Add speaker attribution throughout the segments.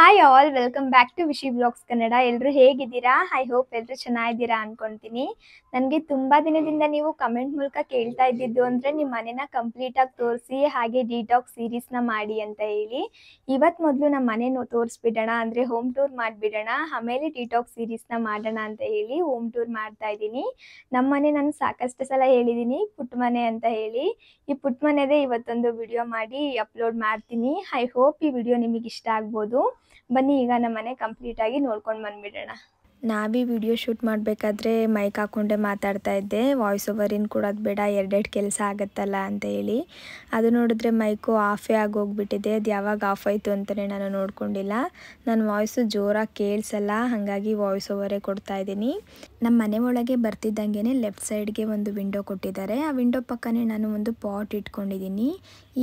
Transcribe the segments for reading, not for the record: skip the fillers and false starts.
Speaker 1: Hi all welcome back to Vishi blogs Kannada. ಎಲ್ಲರೂ ಹೇಗಿದ್ದೀರಾ? I hope ಎಲ್ಲರೂ ಚೆನ್ನಾಗಿದ್ದೀರಾ ಅನ್ಕೊಂತೀನಿ. ನನಗೆ ತುಂಬ ದಿನದಿಂದ ನೀವು ಕಮೆಂಟ್ ಮೂಲಕ ಕೇಳ್ತಾ ಇದ್ದಿದ್ದು ಅಂದರೆ ನಿಮ್ಮ ಮನೆನ ಕಂಪ್ಲೀಟಾಗಿ ತೋರಿಸಿ ಹಾಗೆ ಡಿಟಾಕ್ಸ್ ಸೀರೀಸ್ನ ಮಾಡಿ ಅಂತ ಹೇಳಿ. ಇವತ್ತು ಮೊದಲು ನಮ್ಮ ಮನೆ ತೋರಿಸ್ಬಿಡೋಣ, ಅಂದರೆ ಹೋಮ್ ಟೂರ್ ಮಾಡಿಬಿಡೋಣ, ಆಮೇಲೆ ಡಿಟಾಕ್ಸ್ ಸೀರೀಸ್ನ ಮಾಡೋಣ ಅಂತ ಹೇಳಿ ಹೋಮ್ ಟೂರ್ ಮಾಡ್ತಾ ಇದ್ದೀನಿ. ನಮ್ಮ ಮನೆ ನಾನು ಸಾಕಷ್ಟು ಸಲ ಹೇಳಿದ್ದೀನಿ ಪುಟ್ಟ ಮನೆ ಅಂತ ಹೇಳಿ. ಈ ಪುಟ್ಟ ಮನೆದೇ ಇವತ್ತೊಂದು ವಿಡಿಯೋ ಮಾಡಿ ಅಪ್ಲೋಡ್ ಮಾಡ್ತೀನಿ. ಐ ಹೋಪ್ ಈ ವಿಡಿಯೋ ನಿಮಗೆ ಇಷ್ಟ ಆಗ್ಬೋದು. ಬನ್ನಿ ಈಗ ನಮ್ಮ ಮನೆ ಕಂಪ್ಲೀಟ್ ಆಗಿ ನೋಡ್ಕೊಂಡು ಬಂದ್ಬಿಡೋಣ. ನಾವೀ ವಿಡಿಯೋ ಶೂಟ್ ಮಾಡಬೇಕಾದ್ರೆ ಮೈಕ್ ಹಾಕ್ಕೊಂಡೆ ಮಾತಾಡ್ತಾ ಇದ್ದೆ. ವಾಯ್ಸ್ ಓವರಿನ್ ಕೊಡೋದು ಬೇಡ, ಎರಡೆರಡು ಕೆಲಸ ಆಗುತ್ತಲ್ಲ ಅಂತ ಹೇಳಿ. ಅದು ನೋಡಿದ್ರೆ ಮೈಕು ಆಫೇ ಆಗೋಗ್ಬಿಟ್ಟಿದೆ. ಅದು ಯಾವಾಗ ಆಫ್ ಆಯಿತು ಅಂತಲೇ ನಾನು ನೋಡ್ಕೊಂಡಿಲ್ಲ. ನನ್ನ ವಾಯ್ಸು ಜೋರಾಗಿ ಕೇಳಿಸಲ್ಲ, ಹಾಗಾಗಿ ವಾಯ್ಸ್ ಓವರೇ ಕೊಡ್ತಾ ಇದ್ದೀನಿ. ನಮ್ಮ ಮನೆ ಒಳಗೆ ಬರ್ತಿದ್ದಂಗೆ ಲೆಫ್ಟ್ ಸೈಡ್ಗೆ ಒಂದು ವಿಂಡೋ ಕೊಟ್ಟಿದ್ದಾರೆ. ಆ ವಿಂಡೋ ಪಕ್ಕನೇ ನಾನು ಒಂದು ಪಾಟ್ ಇಟ್ಕೊಂಡಿದ್ದೀನಿ.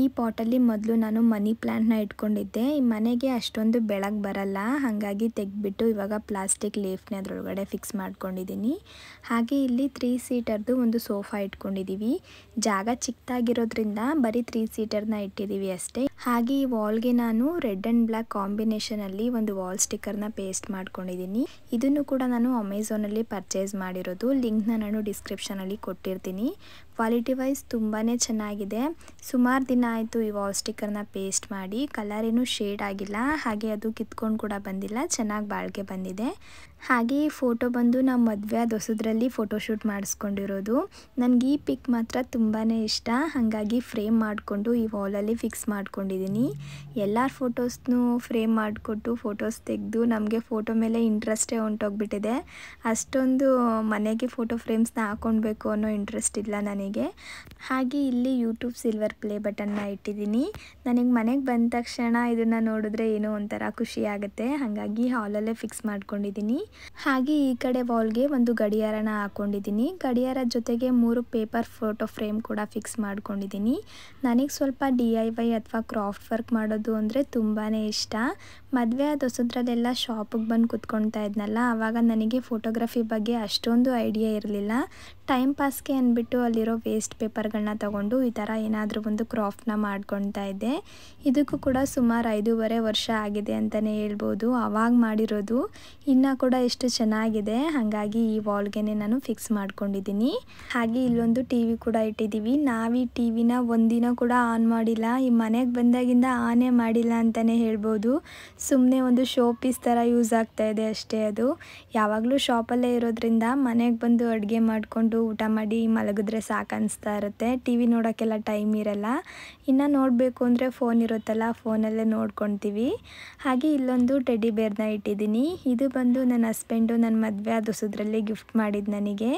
Speaker 1: ಈ ಪಾಟಲ್ಲಿ ಮೊದಲು ನಾನು ಮನಿ ಪ್ಲ್ಯಾಂಟ್ನ ಇಟ್ಕೊಂಡಿದ್ದೆ. ಈ ಮನೆಗೆ ಅಷ್ಟೊಂದು ಬೆಳಕು ಬರಲ್ಲ, ಹಾಗಾಗಿ ತೆಗೆದ್ಬಿಟ್ಟು ಇವಾಗ ಪ್ಲಾಸ್ಟಿಕ್ ಲೀಫ್ನ ಅದರೊಳಗಡೆ ಫಿಕ್ಸ್ ಮಾಡ್ಕೊಂಡಿದ್ದೀನಿ. ಹಾಗೆ ಇಲ್ಲಿ 3 ಸೀಟರ್ದು ಒಂದು ಸೋಫಾ ಇಟ್ಕೊಂಡಿದ್ದೀವಿ. ಜಾಗ ಚಿಕ್ಕದಾಗಿರೋದ್ರಿಂದ ಬರೀ 3 ಸೀಟರ್ನ ಇಟ್ಟಿದ್ದೀವಿ ಅಷ್ಟೇ. ಹಾಗೆ ಈ ವಾಲ್ಗೆ ನಾನು ರೆಡ್ ಆ್ಯಂಡ್ ಬ್ಲ್ಯಾಕ್ ಕಾಂಬಿನೇಷನಲ್ಲಿ ಒಂದು ವಾಲ್ ಸ್ಟಿಕ್ಕರ್ನ ಪೇಸ್ಟ್ ಮಾಡ್ಕೊಂಡಿದ್ದೀನಿ. ಇದನ್ನು ಕೂಡ ನಾನು ಅಮೆಝಾನಲ್ಲಿ ಪರ್ಚೇಸ್ ಮಾಡಿರೋದು. ಲಿಂಕ್ನ ನಾನು ಡಿಸ್ಕ್ರಿಪ್ಷನಲ್ಲಿ ಕೊಟ್ಟಿರ್ತೀನಿ. ಕ್ವಾಲಿಟಿ ವೈಸ್ ತುಂಬಾ ಚೆನ್ನಾಗಿದೆ. ಸುಮಾರು ದಿನ ಆಯಿತು ಈ ವಾಲ್ ಸ್ಟಿಕ್ಕರ್ನ ಪೇಸ್ಟ್ ಮಾಡಿ. ಕಲರ್ ಏನೂ ಶೇಡ್ ಆಗಿಲ್ಲ, ಹಾಗೆ ಅದು ಕಿತ್ಕೊಂಡು ಕೂಡ ಬಂದಿಲ್ಲ, ಚೆನ್ನಾಗಿ ಬಾಳಿಕೆ ಬಂದಿದೆ. ಹಾಗೆ ಈ ಫೋಟೋ ಬಂದು ನಾವು ಮದುವೆ ಆದ ಹೊಸದ್ರಲ್ಲಿ ಫೋಟೋಶೂಟ್ ಮಾಡಿಸ್ಕೊಂಡಿರೋದು. ನನಗೆ ಈ ಪಿಕ್ ಮಾತ್ರ ತುಂಬಾ ಇಷ್ಟ, ಹಾಗಾಗಿ ಫ್ರೇಮ್ ಮಾಡಿಕೊಂಡು ಈ ವಾಲಲ್ಲಿ ಫಿಕ್ಸ್ ಮಾಡ್ಕೊಂಡಿದ್ದೀನಿ. ಎಲ್ಲರ ಫೋಟೋಸ್ನೂ ಫ್ರೇಮ್ ಮಾಡಿಕೊಟ್ಟು ಫೋಟೋಸ್ ತೆಗೆದು ನಮಗೆ ಫೋಟೋ ಮೇಲೆ ಇಂಟ್ರೆಸ್ಟೇ ಹೊಂಟೋಗ್ಬಿಟ್ಟಿದೆ. ಅಷ್ಟೊಂದು ಮನೆಗೆ ಫೋಟೋ ಫ್ರೇಮ್ಸ್ನ ಹಾಕ್ಕೊಳ್ಬೇಕು ಅನ್ನೋ ಇಂಟ್ರೆಸ್ಟ್ ಇಲ್ಲ ನನಗೆ. ಹಾಗೆ ಇಲ್ಲಿ ಯೂಟ್ಯೂಬ್ ಸಿಲ್ವರ್ ಪ್ಲೇ ಬಟನ್ನ ಇಟ್ಟಿದ್ದೀನಿ. ನನಗೆ ಮನೆಗೆ ಬಂದ ತಕ್ಷಣ ಇದನ್ನು ನೋಡಿದ್ರೆ ಏನೋ ಒಂಥರ ಖುಷಿ ಆಗುತ್ತೆ, ಹಾಗಾಗಿ ಹಾಲಲ್ಲೇ ಫಿಕ್ಸ್ ಮಾಡ್ಕೊಂಡಿದ್ದೀನಿ. ಹಾಗೆ ಈ ಕಡೆ ವಾಲ್ಗೆ ಒಂದು ಗಡಿಯಾರನ ಹಾಕ್ಕೊಂಡಿದ್ದೀನಿ. ಗಡಿಯಾರದ ಜೊತೆಗೆ 3 ಪೇಪರ್ ಫೋಟೋ ಫ್ರೇಮ್ ಕೂಡ ಫಿಕ್ಸ್ ಮಾಡ್ಕೊಂಡಿದ್ದೀನಿ. ನನಗೆ ಸ್ವಲ್ಪ DIY ಅಥವಾ ಕ್ರಾಫ್ಟ್ ವರ್ಕ್ ಮಾಡೋದು ಅಂದರೆ ತುಂಬಾ ಇಷ್ಟ. ಮದುವೆ ಆದ ಹೊಸದ್ರಲ್ಲೆಲ್ಲ ಶಾಪಿಗೆ ಬಂದು ಕುತ್ಕೊಳ್ತಾ ಇದ್ನಲ್ಲ, ಆವಾಗ ನನಗೆ ಫೋಟೋಗ್ರಫಿ ಬಗ್ಗೆ ಅಷ್ಟೊಂದು ಐಡಿಯಾ ಇರಲಿಲ್ಲ. ಟೈಮ್ ಪಾಸ್ಗೆ ಅಂದ್ಬಿಟ್ಟು ಅಲ್ಲಿರೋ ವೇಸ್ಟ್ ಪೇಪರ್ಗಳನ್ನ ತಗೊಂಡು ಈ ಥರ ಏನಾದರೂ ಒಂದು ಕ್ರಾಫ್ಟ್ನ ಮಾಡ್ಕೊಳ್ತಾ ಇದ್ದೆ. ಇದಕ್ಕೂ ಕೂಡ ಸುಮಾರು 5.5 ವರ್ಷ ಆಗಿದೆ ಅಂತಲೇ ಹೇಳ್ಬೋದು. ಆವಾಗ ಮಾಡಿರೋದು ಇನ್ನೂ ಕೂಡ ಎಷ್ಟು ಚೆನ್ನಾಗಿದೆ, ಹಾಗಾಗಿ ಈ ವಾಲ್ಗೆ ನಾನು ಫಿಕ್ಸ್ ಮಾಡ್ಕೊಂಡಿದ್ದೀನಿ. ಹಾಗೆ ಇಲ್ಲೊಂದು TV ಕೂಡ ಇಟ್ಟಿದ್ದೀವಿ. ನಾವು ಈ TVನ ಒಂದಿನ ಕೂಡ ಆನ್ ಮಾಡಿಲ್ಲ. ಈ ಮನೆಗೆ ಬಂದಾಗಿಂದ ಆನೇ ಮಾಡಿಲ್ಲ ಅಂತಲೇ ಹೇಳ್ಬೋದು. ಸುಮ್ಮನೆ ಒಂದು ಶೋ ಪೀಸ್ ಥರ ಯೂಸ್ ಆಗ್ತಾ ಇದೆ ಅಷ್ಟೇ. ಅದು ಯಾವಾಗಲೂ ಶಾಪಲ್ಲೇ ಇರೋದ್ರಿಂದ ಮನೆಗೆ ಬಂದು ಅಡುಗೆ ಮಾಡಿಕೊಂಡು ಊಟ ಮಾಡಿ ಮಲಗಿದ್ರೆ ಸಾಕು ಅನಿಸ್ತಾ ಇರುತ್ತೆ. TV ನೋಡೋಕ್ಕೆಲ್ಲ ಟೈಮ್ ಇರಲ್ಲ. ಇನ್ನು ನೋಡಬೇಕು ಅಂದರೆ ಫೋನ್ ಇರುತ್ತಲ್ಲ, ಫೋನಲ್ಲೇ ನೋಡ್ಕೊತೀವಿ. ಹಾಗೆ ಇಲ್ಲೊಂದು ಟೆಡಿ ಬೇರ್ನ ಇಟ್ಟಿದ್ದೀನಿ. ಇದು ಬಂದು ನನ್ನ ಹಸ್ಬೆಂಡು ನನ್ನ ಮದುವೆ ಆದ ಹೊಸದ್ರಲ್ಲಿ ಗಿಫ್ಟ್ ಮಾಡಿದ್ದು ನನಗೆ.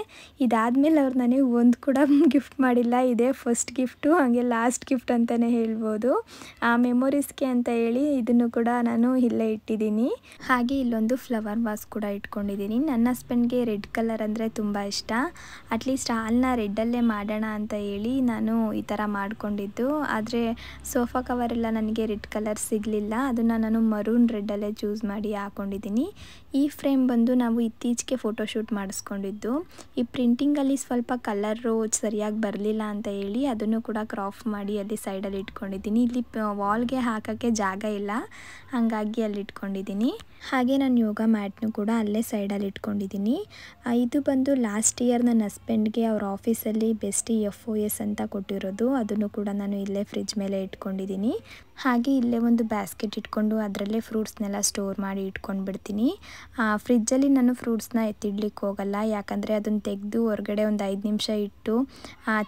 Speaker 1: ಇದಾದಮೇಲೆ ಅವ್ರು ನನಗೆ ಒಂದು ಕೂಡ ಗಿಫ್ಟ್ ಮಾಡಿಲ್ಲ. ಇದೇ ಫಸ್ಟ್ ಗಿಫ್ಟು, ಹಾಗೆ ಲಾಸ್ಟ್ ಗಿಫ್ಟ್ ಅಂತಲೇ ಹೇಳ್ಬೋದು. ಆ ಮೆಮೊರೀಸ್ಗೆ ಅಂತ ಹೇಳಿ ಇದನ್ನು ಕೂಡ ನಾನು ಇಲ್ಲೇ ಇಟ್ಟಿದ್ದೀನಿ. ಹಾಗೆ ಇಲ್ಲೊಂದು ಫ್ಲವರ್ ವಾಸ್ ಕೂಡ ಇಟ್ಕೊಂಡಿದ್ದೀನಿ. ನನ್ನ ಹಸ್ಬೆಂಡ್ಗೆ ರೆಡ್ ಕಲರ್ ಅಂದರೆ ತುಂಬ ಇಷ್ಟ. ಅಟ್ಲೀಸ್ಟ್ ಹಾಲನ್ನ ರೆಡ್ಡಲ್ಲೇ ಮಾಡೋಣ ಅಂತ ಹೇಳಿ ನಾನು ಈ ಥರ ಮಾಡ್ಕೊಂಡಿದ್ದು. ಆದರೆ ಸೋಫಾ ಕವರೆಲ್ಲ ನನಗೆ ರೆಡ್ ಕಲರ್ ಸಿಗಲಿಲ್ಲ, ಅದನ್ನು ನಾನು ಮರೂನ್ ರೆಡ್ಡಲ್ಲೇ ಚೂಸ್ ಮಾಡಿ ಹಾಕ್ಕೊಂಡಿದ್ದೀನಿ. ಈ ಫ್ರೇಮ್ ಬಂದು ನಾವು ಇತ್ತೀಚೆಗೆ ಫೋಟೋಶೂಟ್ ಮಾಡಿಸ್ಕೊಂಡಿದ್ದು. ಈ ಪ್ರಿಂಟಿಂಗಲ್ಲಿ ಸ್ವಲ್ಪ ಕಲರು ಸರಿಯಾಗಿ ಬರಲಿಲ್ಲ ಅಂತ ಹೇಳಿ ಅದನ್ನು ಕೂಡ ಕ್ರಾಫ್ ಮಾಡಿ ಅಲ್ಲಿ ಸೈಡಲ್ಲಿ ಇಟ್ಕೊಂಡಿದ್ದೀನಿ. ಇಲ್ಲಿ ವಾಲ್ಗೆ ಹಾಕೋಕ್ಕೆ ಜಾಗ ಇಲ್ಲ, ಹಾಗಾಗಿ ಅಲ್ಲಿ ಇಟ್ಕೊಂಡಿದ್ದೀನಿ. ಹಾಗೆ ನಾನು ಯೋಗ ಮ್ಯಾಟ್ನು ಕೂಡ ಅಲ್ಲೇ ಸೈಡಲ್ಲಿ ಇಟ್ಕೊಂಡಿದ್ದೀನಿ. ಇದು ಬಂದು ಲಾಸ್ಟ್ ಇಯರ್ ನನ್ನ ಹಸ್ಬೆಂಡ್ಗೆ ಅವ್ರ ಆಫೀಸಲ್ಲಿ ಬೆಸ್ಟ್ FOS ಅಂತ ಕೊಟ್ಟಿರೋದು. ಅದನ್ನು ಕೂಡ ನಾನು ಇಲ್ಲೇ ಫ್ರಿಜ್ ಮೇಲೆ ಇಟ್ಕೊಂಡಿದ್ದೀನಿ. ಹಾಗೆ ಇಲ್ಲೇ ಒಂದು ಬ್ಯಾಸ್ಕೆಟ್ ಇಟ್ಕೊಂಡು ಅದರಲ್ಲೇ ಫ್ರೂಟ್ಸ್ನೆಲ್ಲ ಸ್ಟೋರ್ ಮಾಡಿ ಇಟ್ಕೊಂಡು ಬಿಡ್ತೀನಿ. ಫ್ರಿಜ್ಜಲ್ಲಿ ನಾನು ಫ್ರೂಟ್ಸ್ನ ಎತ್ತಿಡ್ಲಿಕ್ಕೆ ಹೋಗಲ್ಲ, ಯಾಕಂದರೆ ಅದನ್ನು ತೆಗೆದು ಹೊರಗಡೆ ಒಂದು 5 ನಿಮಿಷ ಇಟ್ಟು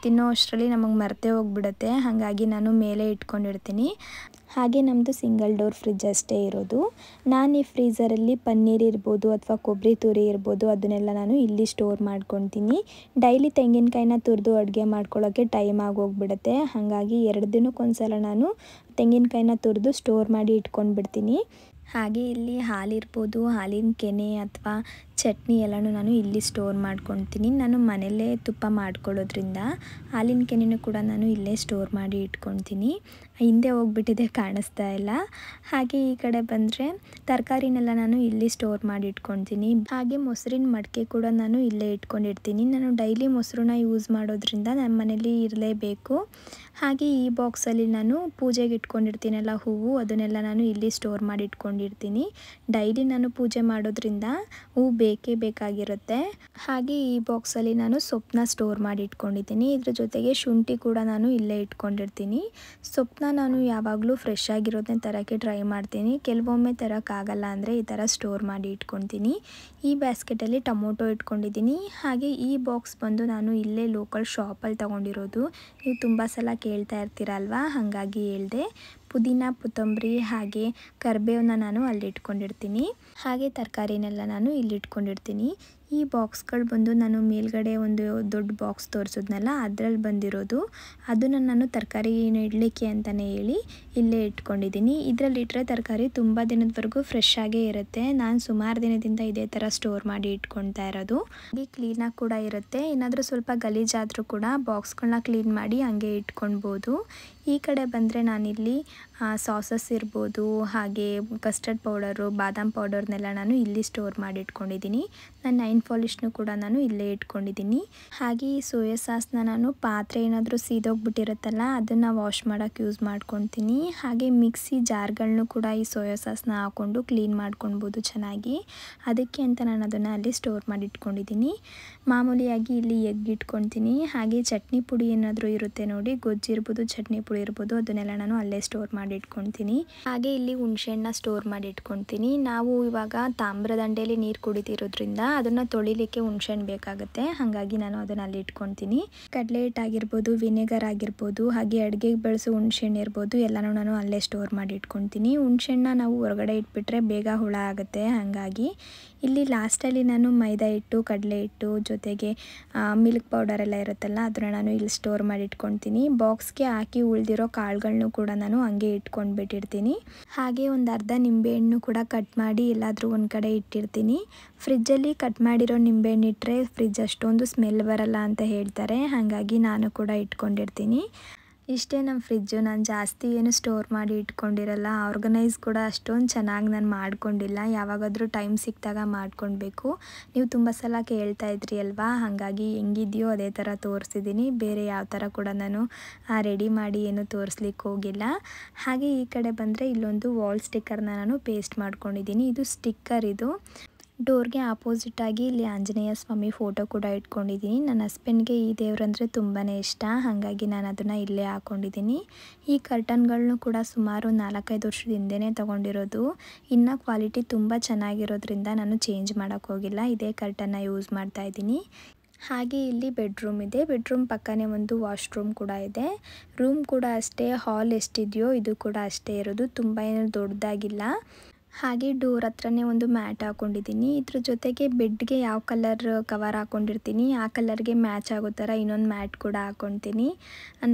Speaker 1: ತಿನ್ನೋ ಅಷ್ಟರಲ್ಲಿ ನಮಗೆ ಮರೆತೇ ಹೋಗ್ಬಿಡುತ್ತೆ. ಹಾಗಾಗಿ ನಾನು ಮೇಲೆ ಇಟ್ಕೊಂಡಿರ್ತೀನಿ. ಹಾಗೆ ನಮ್ಮದು ಸಿಂಗಲ್ ಡೋರ್ ಫ್ರಿಜ್ ಅಷ್ಟೇ ಇರೋದು. ನಾನು ಈ ಫ್ರೀಝರಲ್ಲಿ ಪನ್ನೀರ್ ಇರ್ಬೋದು ಅಥವಾ ಕೊಬ್ಬರಿ ತುರಿ ಇರ್ಬೋದು, ಅದನ್ನೆಲ್ಲ ನಾನು ಇಲ್ಲಿ ಸ್ಟೋರ್ ಮಾಡ್ಕೊತೀನಿ. ಡೈಲಿ ತೆಂಗಿನಕಾಯಿನ ತುರಿದು ಅಡುಗೆ ಮಾಡ್ಕೊಳ್ಳೋಕ್ಕೆ ಟೈಮ್ ಆಗೋಗ್ಬಿಡುತ್ತೆ, ಹಾಗಾಗಿ 2 ದಿನಕ್ಕೊಂದ್ಸಲ ನಾನು ತೆಂಗಿನಕಾಯಿನ ತುರಿದು ಸ್ಟೋರ್ ಮಾಡಿ ಇಟ್ಕೊಂಡು ಬಿಡ್ತೀನಿ. ಹಾಗೆ ಇಲ್ಲಿ ಹಾಲಿರ್ಬೋದು, ಹಾಲಿನ ಕೆನೆ ಅಥವಾ ಚಟ್ನಿ ಎಲ್ಲನೂ ನಾನು ಇಲ್ಲಿ ಸ್ಟೋರ್ ಮಾಡ್ಕೊತೀನಿ. ನಾನು ಮನೆಯಲ್ಲೇ ತುಪ್ಪ ಮಾಡ್ಕೊಳ್ಳೋದ್ರಿಂದ ಹಾಲಿನ ಕೆನೆನೂ ಕೂಡ ನಾನು ಇಲ್ಲೇ ಸ್ಟೋರ್ ಮಾಡಿ ಇಟ್ಕೊತೀನಿ. ಹಿಂದೆ ಹೋಗ್ಬಿಟ್ಟಿದೆ, ಕಾಣಿಸ್ತಾ ಇಲ್ಲ. ಹಾಗೆ ಈ ಕಡೆ ಬಂದರೆ ತರಕಾರಿನೆಲ್ಲ ನಾನು ಇಲ್ಲಿ ಸ್ಟೋರ್ ಮಾಡಿ ಇಟ್ಕೊತೀನಿ. ಹಾಗೆ ಮೊಸರಿನ ಮಡಿಕೆ ಕೂಡ ನಾನು ಇಲ್ಲೇ ಇಟ್ಕೊಂಡಿರ್ತೀನಿ. ನಾನು ಡೈಲಿ ಮೊಸರನ್ನ ಯೂಸ್ ಮಾಡೋದ್ರಿಂದ ನಮ್ಮ ಮನೇಲಿ ಇರಲೇಬೇಕು. ಹಾಗೆ ಈ ಬಾಕ್ಸಲ್ಲಿ ನಾನು ಪೂಜೆಗೆ ಇಟ್ಕೊಂಡಿರ್ತೀನಲ್ಲ ಹೂವು, ಅದನ್ನೆಲ್ಲ ನಾನು ಇಲ್ಲಿ ಸ್ಟೋರ್ ಮಾಡಿ ಇಟ್ಕೊಂಡಿರ್ತೀನಿ. ಡೈಲಿ ನಾನು ಪೂಜೆ ಮಾಡೋದ್ರಿಂದ ಹೂವು ಬೇಕೇ ಬೇಕಾಗಿರುತ್ತೆ. ಹಾಗೆ ಈ ಬಾಕ್ಸಲ್ಲಿ ನಾನು ಸೊಪ್ಪನ್ನ ಸ್ಟೋರ್ ಮಾಡಿ ಇಟ್ಕೊಂಡಿದ್ದೀನಿ. ಇದ್ರ ಜೊತೆಗೆ ಶುಂಠಿ ಕೂಡ ನಾನು ಇಲ್ಲೇ ಇಟ್ಕೊಂಡಿರ್ತೀನಿ. ಸೊಪ್ಪನ್ನ ನಾನು ಯಾವಾಗಲೂ ಫ್ರೆಶ್ ಆಗಿರೋದನ್ನ ತರೋಕ್ಕೆ ಟ್ರೈ ಮಾಡ್ತೀನಿ. ಕೆಲವೊಮ್ಮೆ ತರೋಕ್ಕಾಗಲ್ಲ ಅಂದರೆ ಈ ಥರ ಸ್ಟೋರ್ ಮಾಡಿ ಇಟ್ಕೊತೀನಿ. ಈ ಬ್ಯಾಸ್ಕೆಟಲ್ಲಿ ಟೊಮೊಟೊ ಇಟ್ಕೊಂಡಿದ್ದೀನಿ. ಹಾಗೆ ಈ ಬಾಕ್ಸ್ ಬಂದು ನಾನು ಇಲ್ಲೇ ಲೋಕಲ್ ಶಾಪಲ್ಲಿ ತೊಗೊಂಡಿರೋದು. ನೀವು ತುಂಬ ಸಲ ಕೇಳ್ತಾ ಇರ್ತೀರಲ್ವ, ಹಾಗಾಗಿ ಹೇಳಿದೆ. ಪುದೀನ, ಕೊತ್ತಂಬರಿ ಹಾಗೆ ಕರಿಬೇವನ್ನ ನಾನು ಅಲ್ಲಿ ಇಟ್ಕೊಂಡಿರ್ತೀನಿ. ಹಾಗೆ ತರಕಾರಿನೆಲ್ಲ ನಾನು ಇಲ್ಲಿ ಇಟ್ಕೊಂಡಿರ್ತೀನಿ. ಈ ಬಾಕ್ಸ್ಗಳು ಬಂದು ನಾನು ಮೇಲ್ಗಡೆ ಒಂದು ದೊಡ್ಡ ಬಾಕ್ಸ್ ತೋರಿಸಿದ್ನಲ್ಲ, ಅದರಲ್ಲಿ ಬಂದಿರೋದು. ಅದನ್ನು ನಾನು ತರಕಾರಿ ಇಡಲಿಕ್ಕೆ ಅಂತಲೇ ಹೇಳಿ ಇಲ್ಲೇ ಇಟ್ಕೊಂಡಿದ್ದೀನಿ. ಇದರಲ್ಲಿ ಇಟ್ಟರೆ ತರಕಾರಿ ತುಂಬ ದಿನದವರೆಗೂ ಫ್ರೆಶ್ ಆಗೇ ಇರುತ್ತೆ. ನಾನು ಸುಮಾರು ದಿನದಿಂದ ಇದೇ ಥರ ಸ್ಟೋರ್ ಮಾಡಿ ಇಟ್ಕೊಳ್ತಾ ಇರೋದು. ಹಾಗೆ ಕ್ಲೀನಾಗಿ ಕೂಡ ಇರುತ್ತೆ. ಏನಾದರೂ ಸ್ವಲ್ಪ ಗಲೀಜಾದರೂ ಕೂಡ ಬಾಕ್ಸ್ಗಳನ್ನ ಕ್ಲೀನ್ ಮಾಡಿ ಹಂಗೆ ಇಟ್ಕೊಳ್ಬೋದು. ಈ ಕಡೆ ಬಂದರೆ ನಾನಿಲ್ಲಿ ಸಾಸಸ್ ಇರ್ಬೋದು, ಹಾಗೆ ಕಸ್ಟರ್ಡ್ ಪೌಡರು, ಬಾದಾಮ್ ಪೌಡರ್ನೆಲ್ಲ ನಾನು ಇಲ್ಲಿ ಸ್ಟೋರ್ ಮಾಡಿ ಇಟ್ಕೊಂಡಿದ್ದೀನಿ. ನನ್ನ ನೈನ್ ಪಾಲಿಶ್ನು ಕೂಡ ನಾನು ಇಲ್ಲೇ ಇಟ್ಕೊಂಡಿದ್ದೀನಿ. ಹಾಗೆ ಈ ಸೋಯಾ ಸಾಸ್ನ ನಾನು ಪಾತ್ರೆ ಏನಾದರೂ ಸೀದೋಗ್ಬಿಟ್ಟಿರುತ್ತಲ್ಲ, ಅದನ್ನು ವಾಶ್ ಮಾಡೋಕ್ಕೆ ಯೂಸ್ ಮಾಡ್ಕೊತೀನಿ. ಹಾಗೆ ಮಿಕ್ಸಿ ಜಾರ್ಗಳನ್ನೂ ಕೂಡ ಈ ಸೋಯಾ ಸಾಸ್ನ ಹಾಕ್ಕೊಂಡು ಕ್ಲೀನ್ ಮಾಡ್ಕೊಳ್ಬೋದು ಚೆನ್ನಾಗಿ. ಅದಕ್ಕೆ ಅಂತ ನಾನು ಅದನ್ನು ಅಲ್ಲಿ ಸ್ಟೋರ್ ಮಾಡಿ ಇಟ್ಕೊಂಡಿದ್ದೀನಿ. ಮಾಮೂಲಿಯಾಗಿ ಇಲ್ಲಿ ಎಗ್ ಇಟ್ಕೊತೀನಿ. ಹಾಗೆ ಚಟ್ನಿ ಪುಡಿ ಏನಾದರೂ ಇರುತ್ತೆ ನೋಡಿ, ಗೊಜ್ಜಿರ್ಬೋದು, ಚಟ್ನಿ ಪುಡಿ ಇರ್ಬೋದು, ಅದನ್ನೆಲ್ಲ ನಾನು ಅಲ್ಲೇ ಸ್ಟೋರ್ ಮಾಡಿ ಇಟ್ಕೊತೀನಿ. ಹಾಗೆ ಇಲ್ಲಿ ಹುಣಸೆಹಣ್ಣ ಸ್ಟೋರ್ ಮಾಡಿ ಇಟ್ಕೊತೀನಿ. ನಾವು ಇವಾಗ ತಾಮ್ರದಂಡೆಯಲ್ಲಿ ನೀರು ಕುಡಿತಿರೋದ್ರಿಂದ ಅದನ್ನು ತೊಳಿಲಿಕ್ಕೆ ಹುಣಸೆಹಣ್ಣು ಬೇಕಾಗುತ್ತೆ. ಹಾಗಾಗಿ ನಾನು ಅದನ್ನು ಅಲ್ಲಿ ಇಟ್ಕೊತೀನಿ. ಕಡಲೆ ಹಿಟ್ಟು ಆಗಿರ್ಬೋದು, ವಿನೆಗರ್ ಆಗಿರ್ಬೋದು, ಹಾಗೆ ಅಡುಗೆಗೆ ಬಳಸೋ ಹುಣಸೆಹಣ್ಣು ಇರ್ಬೋದು, ಎಲ್ಲನೂ ನಾನು ಅಲ್ಲೇ ಸ್ಟೋರ್ ಮಾಡಿ ಇಟ್ಕೊತೀನಿ. ಹುಣಸೆಹಣ್ಣ ನಾವು ಹೊರಗಡೆ ಇಟ್ಬಿಟ್ರೆ ಬೇಗ ಹುಳ ಆಗುತ್ತೆ. ಹಾಗಾಗಿ ಇಲ್ಲಿ ಲಾಸ್ಟಲ್ಲಿ ನಾನು ಮೈದಾ ಹಿಟ್ಟು, ಕಡಲೆ ಹಿಟ್ಟು ಜೊತೆಗೆ ಮಿಲ್ಕ್ ಪೌಡರ್ ಎಲ್ಲ ಇರುತ್ತಲ್ಲ, ಅದನ್ನು ನಾನು ಇಲ್ಲಿ ಸ್ಟೋರ್ ಮಾಡಿ ಇಟ್ಕೊತೀನಿ. ಬಾಕ್ಸ್ಗೆ ಹಾಕಿ ಉಳಿದಿರೋ ಕಾಳುಗಳನ್ನು ಕೂಡ ನಾನು ಹಂಗೆ ಇಟ್ಕೊಂಡ್ಬಿಟ್ಟಿರ್ತೀನಿ. ಹಾಗೆ ಒಂದು ಅರ್ಧ ನಿಂಬೆಹಣ್ಣು ಕೂಡ ಕಟ್ ಮಾಡಿ ಎಲ್ಲಾದರೂ ಒಂದು ಕಡೆ ಇಟ್ಟಿರ್ತೀನಿ. ಫ್ರಿಜ್ಜಲ್ಲಿ ಕಟ್ ಮಾಡಿರೋ ನಿಂಬೆಹಣ್ಣು ಇಟ್ಟರೆ ಫ್ರಿಜ್ ಅಷ್ಟೊಂದು ಸ್ಮೆಲ್ ಬರಲ್ಲ ಅಂತ ಹೇಳ್ತಾರೆ. ಹಾಗಾಗಿ ನಾನು ಕೂಡ ಇಟ್ಕೊಂಡಿರ್ತೀನಿ. ಇಷ್ಟೇ ನಮ್ಮ ಫ್ರಿಜ್ಜು. ನಾನು ಜಾಸ್ತಿ ಏನು ಸ್ಟೋರ್ ಮಾಡಿ ಇಟ್ಕೊಂಡಿರಲ್ಲ. ಆರ್ಗನೈಸ್ ಕೂಡ ಅಷ್ಟೊಂದು ಚೆನ್ನಾಗಿ ನಾನು ಮಾಡ್ಕೊಂಡಿಲ್ಲ. ಯಾವಾಗಾದರೂ ಟೈಮ್ ಸಿಕ್ಕಿದಾಗ ಮಾಡ್ಕೊಳ್ಬೇಕು. ನೀವು ತುಂಬ ಸಲ ಕೇಳ್ತಾ ಇದ್ರಿ ಅಲ್ವಾ, ಹಾಗಾಗಿ ಹೆಂಗಿದೆಯೋ ಅದೇ ಥರ ತೋರಿಸಿದ್ದೀನಿ. ಬೇರೆ ಯಾವ ಥರ ಕೂಡ ನಾನು ರೆಡಿ ಮಾಡಿ ಏನು ತೋರಿಸ್ಲಿಕ್ಕೆ ಹೋಗಿಲ್ಲ. ಹಾಗೆ ಈ ಕಡೆ ಬಂದರೆ ಇಲ್ಲೊಂದು ವಾಲ್ ಸ್ಟಿಕ್ಕರ್ನ ನಾನು ಪೇಸ್ಟ್ ಮಾಡ್ಕೊಂಡಿದ್ದೀನಿ. ಇದು ಸ್ಟಿಕ್ಕರ್ ಇದು. ಡೋರ್ಗೆ ಆಪೋಸಿಟಾಗಿ ಇಲ್ಲಿ ಆಂಜನೇಯ ಸ್ವಾಮಿ ಫೋಟೋ ಕೂಡ ಇಟ್ಕೊಂಡಿದ್ದೀನಿ. ನನ್ನ ಹಸ್ಬೆಂಡ್ಗೆ ಈ ದೇವರಂದರೆ ತುಂಬಾ ಇಷ್ಟ. ಹಾಗಾಗಿ ನಾನು ಅದನ್ನು ಇಲ್ಲೇ ಹಾಕ್ಕೊಂಡಿದ್ದೀನಿ. ಈ ಕರ್ಟನ್ಗಳನ್ನೂ ಕೂಡ ಸುಮಾರು 4-5 ವರ್ಷದ ಹಿಂದೆನೇ ತೊಗೊಂಡಿರೋದು. ಇನ್ನು ಕ್ವಾಲಿಟಿ ತುಂಬ ಚೆನ್ನಾಗಿರೋದ್ರಿಂದ ನಾನು ಚೇಂಜ್ ಮಾಡೋಕ್ಕೆ ಹೋಗಿಲ್ಲ. ಇದೇ ಕರ್ಟನ್ನ ಯೂಸ್ ಮಾಡ್ತಾಯಿದ್ದೀನಿ. ಹಾಗೆ ಇಲ್ಲಿ ಬೆಡ್ರೂಮ್ ಇದೆ. ಬೆಡ್ರೂಮ್ ಪಕ್ಕನೇ ಒಂದು ವಾಶ್ರೂಮ್ ಕೂಡ ಇದೆ. ರೂಮ್ ಕೂಡ ಅಷ್ಟೇ, ಹಾಲ್ ಎಷ್ಟಿದೆಯೋ ಇದು ಕೂಡ ಅಷ್ಟೇ ಇರೋದು. ತುಂಬ ಏನು ದೊಡ್ಡದಾಗಿಲ್ಲ. ಹಾಗೆ ಡೋರ್ ಹತ್ರನೇ ಒಂದು ಮ್ಯಾಟ್ ಹಾಕ್ಕೊಂಡಿದ್ದೀನಿ. ಇದ್ರ ಜೊತೆಗೆ ಬೆಡ್ಗೆ ಯಾವ ಕಲರ್ ಕವರ್ ಹಾಕ್ಕೊಂಡಿರ್ತೀನಿ ಆ ಕಲರ್ಗೆ ಮ್ಯಾಚ್ ಆಗೋ ಥರ ಇನ್ನೊಂದು ಮ್ಯಾಟ್ ಕೂಡ ಹಾಕ್ಕೊತೀನಿ.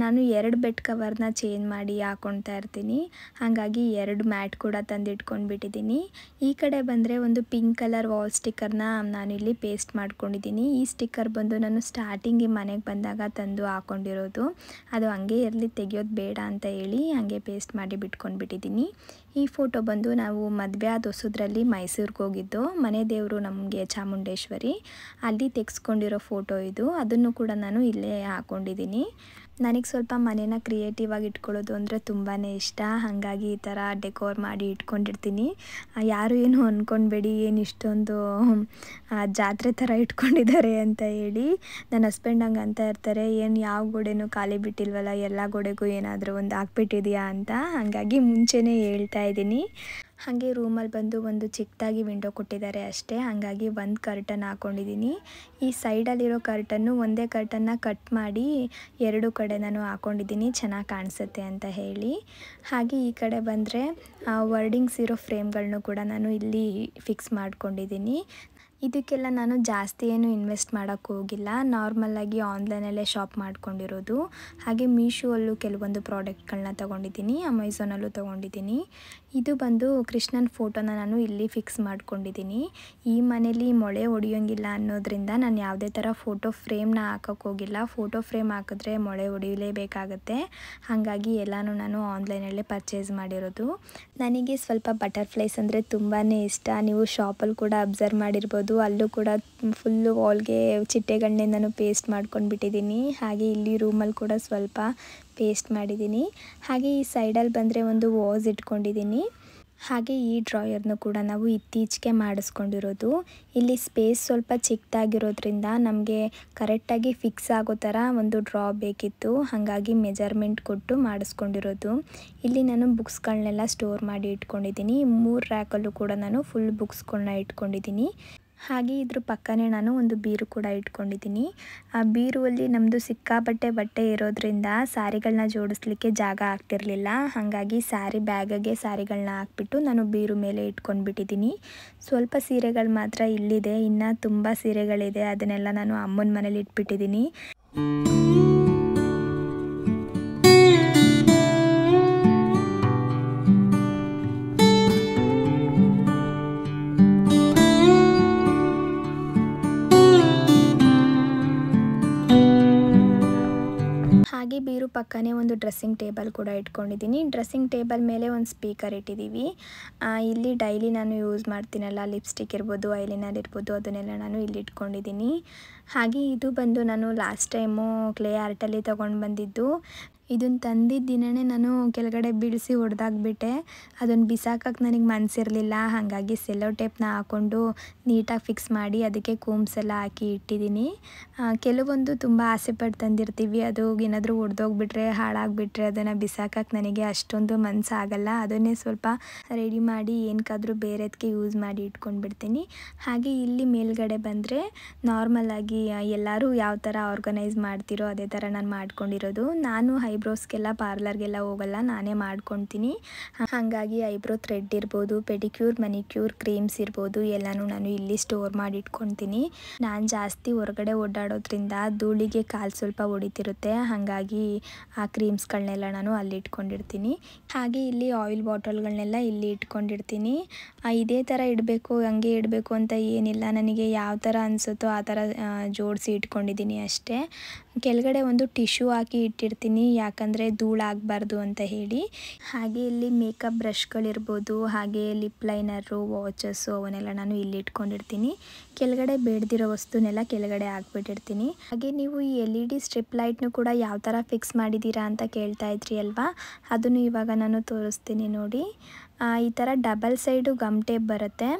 Speaker 1: ನಾನು 2 ಬೆಡ್ ಕವರ್ನ ಚೇಂಜ್ ಮಾಡಿ ಹಾಕ್ಕೊಳ್ತಾ ಇರ್ತೀನಿ. ಹಾಗಾಗಿ 2 ಮ್ಯಾಟ್ ಕೂಡ ತಂದಿಟ್ಕೊಂಡ್ಬಿಟ್ಟಿದ್ದೀನಿ. ಈ ಕಡೆ ಬಂದರೆ ಒಂದು ಪಿಂಕ್ ಕಲರ್ ವಾಲ್ ಸ್ಟಿಕ್ಕರ್ನ ನಾನಿಲ್ಲಿ ಪೇಸ್ಟ್ ಮಾಡ್ಕೊಂಡಿದ್ದೀನಿ. ಈ ಸ್ಟಿಕ್ಕರ್ ಬಂದು ನಾನು ಸ್ಟಾರ್ಟಿಂಗ್ ಮನೆಗೆ ಬಂದಾಗ ತಂದು ಹಾಕ್ಕೊಂಡಿರೋದು. ಅದು ಹಂಗೆ ಇರಲಿ, ತೆಗಿಯೋದು ಬೇಡ ಅಂತ ಹೇಳಿ ಹಾಗೆ ಪೇಸ್ಟ್ ಮಾಡಿ ಬಿಟ್ಕೊಂಡ್ಬಿಟ್ಟಿದ್ದೀನಿ. ಈ ಫೋಟೋ ಬಂದು ನಾವು ಮದುವೆ ಆದ ಹೊಸದ್ರಲ್ಲಿ ಮೈಸೂರಿಗೆ ಹೋಗಿದ್ದು. ಮನೆ ದೇವರು ನಮಗೆ ಚಾಮುಂಡೇಶ್ವರಿ, ಅಲ್ಲಿ ತೆಗೆಸ್ಕೊಂಡಿರೋ ಫೋಟೋ ಇದು. ಅದನ್ನು ಕೂಡ ನಾನು ಇಲ್ಲೇ ಹಾಕ್ಕೊಂಡಿದ್ದೀನಿ. ನನಗೆ ಸ್ವಲ್ಪ ಮನೇನ ಕ್ರಿಯೇಟಿವ್ ಆಗಿ ಇಟ್ಕೊಳ್ಳೋದು ಅಂದರೆ ತುಂಬಾ ಇಷ್ಟ. ಹಾಗಾಗಿ ಈ ಥರ ಡೆಕೋರ್ ಮಾಡಿ ಇಟ್ಕೊಂಡಿರ್ತೀನಿ. ಯಾರು ಏನು ಅಂದ್ಕೊಳ್ಬೇಡಿ, ಏನು ಇಷ್ಟೊಂದು ಜಾತ್ರೆ ಥರ ಇಟ್ಕೊಂಡಿದ್ದಾರೆ ಅಂತ ಹೇಳಿ. ನನ್ನ ಹಸ್ಬೆಂಡ್ ಹಂಗೆ ಅಂತ ಇರ್ತಾರೆ, ಏನು ಯಾವ ಗೋಡೆನೂ ಖಾಲಿ ಬಿಟ್ಟಿಲ್ವಲ್ಲ, ಎಲ್ಲ ಗೋಡೆಗೂ ಏನಾದರೂ ಒಂದು ಹಾಕ್ಬಿಟ್ಟಿದೆಯಾ ಅಂತ. ಹಾಗಾಗಿ ಮುಂಚೆನೇ ಹೇಳ್ತಾ ಇದ್ದೀನಿ. ಹಾಗೆ ರೂಮಲ್ಲಿ ಬಂದು ಒಂದು ಚಿಕ್ಕದಾಗಿ ವಿಂಡೋ ಕೊಟ್ಟಿದ್ದಾರೆ ಅಷ್ಟೇ. ಹಾಗಾಗಿ ಒಂದು ಕರ್ಟನ್ ಹಾಕ್ಕೊಂಡಿದ್ದೀನಿ. ಈ ಸೈಡಲ್ಲಿರೋ ಕರ್ಟನ್ನು ಒಂದೇ ಕರ್ಟನ್ನ ಕಟ್ ಮಾಡಿ 2 ಕಡೆ ನಾನು ಹಾಕ್ಕೊಂಡಿದ್ದೀನಿ, ಚೆನ್ನಾಗಿ ಕಾಣಿಸುತ್ತೆ ಅಂತ ಹೇಳಿ. ಹಾಗೆ ಈ ಕಡೆ ಬಂದರೆ ವರ್ಡಿಂಗ್ಸ್ ಇರೋ ಫ್ರೇಮ್ಗಳನ್ನೂ ಕೂಡ ನಾನು ಇಲ್ಲಿ ಫಿಕ್ಸ್ ಮಾಡ್ಕೊಂಡಿದ್ದೀನಿ. ಇದಕ್ಕೆಲ್ಲ ನಾನು ಜಾಸ್ತಿ ಏನು ಇನ್ವೆಸ್ಟ್ ಮಾಡೋಕ್ಕೆ ಹೋಗಿಲ್ಲ. ನಾರ್ಮಲಾಗಿ ಆನ್ಲೈನಲ್ಲೇ ಶಾಪ್ ಮಾಡ್ಕೊಂಡಿರೋದು. ಹಾಗೆ ಮೀಶೋಲ್ಲೂ ಕೆಲವೊಂದು ಪ್ರಾಡಕ್ಟ್ಗಳನ್ನ ತೊಗೊಂಡಿದ್ದೀನಿ, ಅಮೆಝಾನಲ್ಲೂ ತೊಗೊಂಡಿದ್ದೀನಿ. ಇದು ಬಂದು ಕೃಷ್ಣನ ಫೋಟೋನ ನಾನು ಇಲ್ಲಿ ಫಿಕ್ಸ್ ಮಾಡ್ಕೊಂಡಿದ್ದೀನಿ. ಈ ಮನೇಲಿ ಮೊಳೆ ಹೊಡೆಯೋಂಗಿಲ್ಲ ಅನ್ನೋದ್ರಿಂದ ನಾನು ಯಾವುದೇ ಥರ ಫೋಟೋ ಫ್ರೇಮ್ನ ಹಾಕೋಕ್ಕೆ ಹೋಗಿಲ್ಲ. ಫೋಟೋ ಫ್ರೇಮ್ ಹಾಕಿದ್ರೆ ಮೊಳೆ ಹೊಡಿಲೇಬೇಕಾಗತ್ತೆ. ಹಾಗಾಗಿ ಎಲ್ಲನೂ ನಾನು ಆನ್ಲೈನಲ್ಲೇ ಪರ್ಚೇಸ್ ಮಾಡಿರೋದು. ನನಗೆ ಸ್ವಲ್ಪ ಬಟರ್ಫ್ಲೈಸ್ ಅಂದರೆ ತುಂಬಾ ಇಷ್ಟ. ನೀವು ಶಾಪಲ್ಲಿ ಕೂಡ ಅಬ್ಸರ್ವ್ ಮಾಡಿರ್ಬೋದು, ನೋಡ್ಬೋದು ಅಲ್ಲೂ ಕೂಡ ಫುಲ್ಲು ವಾಲ್ಗೆ ಚಿಟ್ಟೆಗಳನ್ನೇ ಪೇಸ್ಟ್ ಮಾಡ್ಕೊಂಡ್ಬಿಟ್ಟಿದ್ದೀನಿ. ಹಾಗೆ ಇಲ್ಲಿ ರೂಮಲ್ಲಿ ಕೂಡ ಸ್ವಲ್ಪ ಪೇಸ್ಟ್ ಮಾಡಿದ್ದೀನಿ. ಹಾಗೆ ಈ ಸೈಡಲ್ಲಿ ಬಂದರೆ ಒಂದು ವಾಸ್ ಇಟ್ಕೊಂಡಿದ್ದೀನಿ. ಹಾಗೆ ಈ ಡ್ರಾಯರ್ನು ಕೂಡ ನಾವು ಇತ್ತೀಚೆಗೆ ಮಾಡಿಸ್ಕೊಂಡಿರೋದು. ಇಲ್ಲಿ ಸ್ಪೇಸ್ ಸ್ವಲ್ಪ ಚಿಕ್ಕದಾಗಿರೋದ್ರಿಂದ ನಮಗೆ ಕರೆಕ್ಟಾಗಿ ಫಿಕ್ಸ್ ಆಗೋ ಥರ ಒಂದು ಡ್ರಾ ಬೇಕಿತ್ತು. ಹಾಗಾಗಿ ಮೆಜರ್ಮೆಂಟ್ ಕೊಟ್ಟು ಮಾಡಿಸ್ಕೊಂಡಿರೋದು. ಇಲ್ಲಿ ನಾನು ಬುಕ್ಸ್ಗಳನ್ನೆಲ್ಲ ಸ್ಟೋರ್ ಮಾಡಿ ಇಟ್ಕೊಂಡಿದ್ದೀನಿ. 3 ರ್ಯಾಕಲ್ಲೂ ಕೂಡ ನಾನು ಫುಲ್ ಬುಕ್ಸ್ಗಳನ್ನ ಇಟ್ಕೊಂಡಿದ್ದೀನಿ. ಹಾಗೆ ಇದ್ರ ಪಕ್ಕನೇ ನಾನು ಒಂದು ಬೀರು ಕೂಡ ಇಟ್ಕೊಂಡಿದ್ದೀನಿ. ಆ ಬೀರುವಲ್ಲಿ ನಮ್ಮದು ಸಿಕ್ಕಾಪಟ್ಟೆ ಬಟ್ಟೆ ಇರೋದ್ರಿಂದ ಸ್ಯಾರಿಗಳನ್ನ ಜೋಡಿಸ್ಲಿಕ್ಕೆ ಜಾಗ ಆಗ್ತಿರಲಿಲ್ಲ. ಹಾಗಾಗಿ ಸ್ಯಾರಿ ಬ್ಯಾಗಗೆ ಸ್ಯಾರಿಗಳನ್ನ ಹಾಕ್ಬಿಟ್ಟು ನಾನು ಬೀರು ಮೇಲೆ ಇಟ್ಕೊಂಡ್ಬಿಟ್ಟಿದ್ದೀನಿ. ಸ್ವಲ್ಪ ಸೀರೆಗಳು ಮಾತ್ರ ಇಲ್ಲಿದೆ, ಇನ್ನು ತುಂಬ ಸೀರೆಗಳಿದೆ, ಅದನ್ನೆಲ್ಲ ನಾನು ಅಮ್ಮನ ಮನೇಲಿ ಇಟ್ಬಿಟ್ಟಿದ್ದೀನಿ. ಹಾಗೆ ಬೀರು ಪಕ್ಕನೇ ಒಂದು ಡ್ರೆಸ್ಸಿಂಗ್ ಟೇಬಲ್ ಕೂಡ ಇಟ್ಕೊಂಡಿದ್ದೀನಿ. ಡ್ರೆಸ್ಸಿಂಗ್ ಟೇಬಲ್ ಮೇಲೆ ಒಂದು ಸ್ಪೀಕರ್ ಇಟ್ಟಿದ್ದೀವಿ. ಇಲ್ಲಿ ಡೈಲಿ ನಾನು ಯೂಸ್ ಮಾಡ್ತೀನಲ್ಲ, ಲಿಪ್ಸ್ಟಿಕ್ ಇರ್ಬೋದು, ಐಲೈನರ್ ಇರ್ಬೋದು, ಅದನ್ನೆಲ್ಲ ನಾನು ಇಲ್ಲಿ ಇಟ್ಕೊಂಡಿದ್ದೀನಿ. ಹಾಗೆ ಇದು ಬಂದು ನಾನು ಲಾಸ್ಟ್ ಟೈಮು ಕ್ಲೇ ಆರ್ಟಲ್ಲಿ ತೊಗೊಂಡು ಬಂದಿದ್ದು. ಇದನ್ನು ತಂದಿದ್ದ ದಿನವೇ ನಾನು ಕೆಳಗಡೆ ಬೀಳಿಸಿ ಹೊಡೆದಾಕ್ಬಿಟ್ಟೆ. ಅದನ್ನು ಬಿಸಾಕಕ್ಕೆ ನನಗೆ ಮನಸ್ಸಿರಲಿಲ್ಲ. ಹಾಗಾಗಿ ಸೆಲ್ಲೋ ಟೇಪ್ನ ಹಾಕ್ಕೊಂಡು ನೀಟಾಗಿ ಫಿಕ್ಸ್ ಮಾಡಿ ಅದಕ್ಕೆ ಕೂಮ್ಸೆಲ್ಲ ಹಾಕಿ ಇಟ್ಟಿದ್ದೀನಿ. ಕೆಲವೊಂದು ತುಂಬ ಆಸೆ ಪಟ್ಟು ತಂದಿರ್ತೀವಿ, ಅದು ಏನಾದರೂ ಒಡೆದೋಗ್ಬಿಟ್ರೆ ಹಾಳಾಗಿಬಿಟ್ರೆ ಅದನ್ನು ಬಿಸಾಕಕ್ಕೆ ನನಗೆ ಅಷ್ಟೊಂದು ಮನಸ್ಸಾಗಲ್ಲ. ಅದನ್ನೇ ಸ್ವಲ್ಪ ರೆಡಿ ಮಾಡಿ ಏನಕ್ಕಾದರೂ ಬೇರೆದಕ್ಕೆ ಯೂಸ್ ಮಾಡಿ ಇಟ್ಕೊಂಡ್ಬಿಡ್ತೀನಿ. ಹಾಗೆ ಇಲ್ಲಿ ಮೇಲ್ಗಡೆ ಬಂದರೆ ನಾರ್ಮಲಾಗಿ ಎಲ್ಲರೂ ಯಾವ ಥರ ಆರ್ಗನೈಸ್ ಮಾಡ್ತಿರೋ ಅದೇ ಥರ ನಾನು ಮಾಡ್ಕೊಂಡಿರೋದು. ನಾನು ಐಬ್ರೋಸ್ಗೆಲ್ಲ ಪಾರ್ಲರ್ಗೆಲ್ಲ ಹೋಗಲ್ಲ, ನಾನೇ ಮಾಡ್ಕೊತೀನಿ. ಹಾಗಾಗಿ ಐಬ್ರೋ ಥ್ರೆಡ್ ಇರ್ಬೋದು, ಪೆಡಿಕ್ಯೂರ್, ಮನಿಕ್ಯೂರ್, ಕ್ರೀಮ್ಸ್ ಇರ್ಬೋದು, ಎಲ್ಲನೂ ನಾನು ಇಲ್ಲಿ ಸ್ಟೋರ್ ಮಾಡಿ ಇಟ್ಕೊತೀನಿ. ನಾನು ಜಾಸ್ತಿ ಹೊರಗಡೆ ಓಡಾಡೋದ್ರಿಂದ ಧೂಳಿಗೆ ಕಾಲು ಸ್ವಲ್ಪ ಹೊಡಿತಿರುತ್ತೆ. ಹಾಗಾಗಿ ಆ ಕ್ರೀಮ್ಸ್ಗಳನ್ನೆಲ್ಲ ನಾನು ಅಲ್ಲಿ ಇಟ್ಕೊಂಡಿರ್ತೀನಿ. ಹಾಗೆ ಇಲ್ಲಿ ಆಯಿಲ್ ಬಾಟಲ್ಗಳನ್ನೆಲ್ಲ ಇಲ್ಲಿ ಇಟ್ಕೊಂಡಿರ್ತೀನಿ. ಇದೇ ಥರ ಇಡಬೇಕು, ಹಂಗೆ ಇಡಬೇಕು ಅಂತ ಏನಿಲ್ಲ, ನನಗೆ ಯಾವ ಥರ ಅನಿಸುತ್ತೋ ಆ ಥರ ಜೋಡಿಸಿ ಇಟ್ಕೊಂಡಿದ್ದೀನಿ ಅಷ್ಟೇ. ಕೆಳಗಡೆ ಒಂದು ಟಿಶ್ಯೂ ಹಾಕಿ ಇಟ್ಟಿರ್ತೀನಿ, ಯಾಕಂದರೆ ಧೂಳಾಗಬಾರ್ದು ಅಂತ ಹೇಳಿ. ಹಾಗೆ ಇಲ್ಲಿ ಮೇಕಪ್ ಬ್ರಷ್ಗಳಿರ್ಬೋದು, ಹಾಗೆ ಲಿಪ್ ಲೈನರು, ವಾಚಸ್ಸು, ಅವನ್ನೆಲ್ಲ ನಾನು ಇಲ್ಲಿ ಇಟ್ಕೊಂಡಿರ್ತೀನಿ. ಕೆಳಗಡೆ ಬೇಡದಿರೋ ವಸ್ತುನೆಲ್ಲ ಕೆಳಗಡೆ ಹಾಕ್ಬಿಟ್ಟಿರ್ತೀನಿ. ಹಾಗೆ ನೀವು ಈ LED ಸ್ಟ್ರಿಪ್ ಲೈಟ್ನು ಕೂಡ ಯಾವ ಥರ ಫಿಕ್ಸ್ ಮಾಡಿದ್ದೀರಾ ಅಂತ ಕೇಳ್ತಾ ಇದ್ರಿ ಅಲ್ವಾ, ಅದನ್ನು ಇವಾಗ ನಾನು ತೋರಿಸ್ತೀನಿ ನೋಡಿ. ಈ ಥರ ಡಬಲ್ ಸೈಡು ಗಮ್ ಟೇಪ್ ಬರುತ್ತೆ.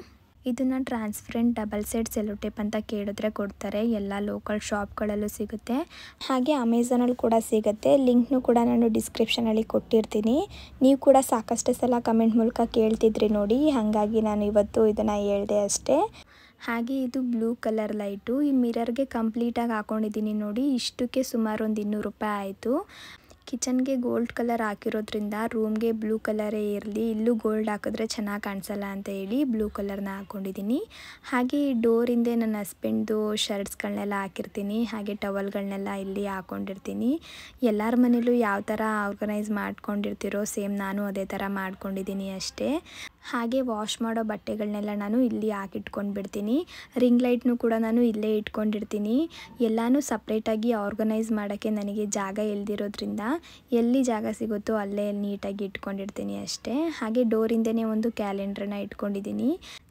Speaker 1: ಇದನ್ನು transparent double side cello tape ಅಂತ ಕೇಳಿದ್ರೆ ಕೊಡ್ತಾರೆ. ಎಲ್ಲ ಲೋಕಲ್ ಶಾಪ್ಗಳಲ್ಲೂ ಸಿಗುತ್ತೆ. ಹಾಗೆ ಅಮೆಝಾನಲ್ಲಿ ಕೂಡ ಸಿಗುತ್ತೆ. ಲಿಂಕ್ನು ಕೂಡ ನಾನು ಡಿಸ್ಕ್ರಿಪ್ಷನಲ್ಲಿ ಕೊಟ್ಟಿರ್ತೀನಿ. ನೀವು ಕೂಡ ಸಾಕಷ್ಟು ಸಲ ಕಮೆಂಟ್ ಮೂಲಕ ಕೇಳ್ತಿದ್ರಿ ನೋಡಿ, ಹಾಗಾಗಿ ನಾನು ಇವತ್ತು ಇದನ್ನು ಹೇಳಿದೆ ಅಷ್ಟೇ. ಹಾಗೆ ಇದು ಬ್ಲೂ ಕಲರ್ ಲೈಟು. ಈ ಮಿರರ್ಗೆ ಕಂಪ್ಲೀಟಾಗಿ ಹಾಕ್ಕೊಂಡಿದ್ದೀನಿ ನೋಡಿ. ಇಷ್ಟಕ್ಕೆ ಸುಮಾರು ಒಂದು 200 ರೂಪಾಯಿ ಆಯಿತು. ಕಿಚನ್ಗೆ ಗೋಲ್ಡ್ ಕಲರ್ ಹಾಕಿರೋದ್ರಿಂದ ರೂಮ್ಗೆ ಬ್ಲೂ ಕಲರೇ ಇರಲಿ, ಇಲ್ಲೂ ಗೋಲ್ಡ್ ಹಾಕಿದ್ರೆ ಚೆನ್ನಾಗಿ ಕಾಣಿಸಲ್ಲ ಅಂತ ಹೇಳಿ ಬ್ಲೂ ಕಲರ್ನ ಹಾಕ್ಕೊಂಡಿದ್ದೀನಿ. ಹಾಗೆ ಈ ಡೋರಿಂದೆ ನನ್ನ ಹಸ್ಬೆಂಡ್ದು ಶರ್ಟ್ಸ್ಗಳನ್ನೆಲ್ಲ ಹಾಕಿರ್ತೀನಿ. ಹಾಗೆ ಟವಲ್ಗಳನ್ನೆಲ್ಲ ಇಲ್ಲಿ ಹಾಕ್ಕೊಂಡಿರ್ತೀನಿ. ಎಲ್ಲರ ಮನೇಲೂ ಯಾವ ಥರ ಆರ್ಗನೈಸ್ ಮಾಡ್ಕೊಂಡಿರ್ತೀರೋ ಸೇಮ್ ನಾನು ಅದೇ ಥರ ಮಾಡ್ಕೊಂಡಿದ್ದೀನಿ ಅಷ್ಟೇ. ಹಾಗೆ ವಾಶ್ ಮಾಡೋ ಬಟ್ಟೆಗಳನ್ನೆಲ್ಲ ನಾನು ಇಲ್ಲಿ ಹಾಕಿಟ್ಕೊಂಡು ಬಿಡ್ತೀನಿ. ರಿಂಗ್ ಲೈಟ್ನು ಕೂಡ ನಾನು ಇಲ್ಲೇ ಇಟ್ಕೊಂಡಿರ್ತೀನಿ. ಎಲ್ಲನೂ ಸಪ್ರೇಟಾಗಿ ಆರ್ಗನೈಸ್ ಮಾಡೋಕ್ಕೆ ನನಗೆ ಜಾಗ ಇಲ್ದಿರೋದ್ರಿಂದ ಎಲ್ಲಿ ಜಾಗ ಸಿಗುತ್ತೋ ಅಲ್ಲೇ ನೀಟಾಗಿ ಇಟ್ಕೊಂಡಿರ್ತೀನಿ ಅಷ್ಟೇ. ಹಾಗೆ ಡೋರಿಂದನೇ ಒಂದು ಕ್ಯಾಲೆಂಡ್ರನ್ನ ಇಟ್ಕೊಂಡಿದ್ದೀನಿ.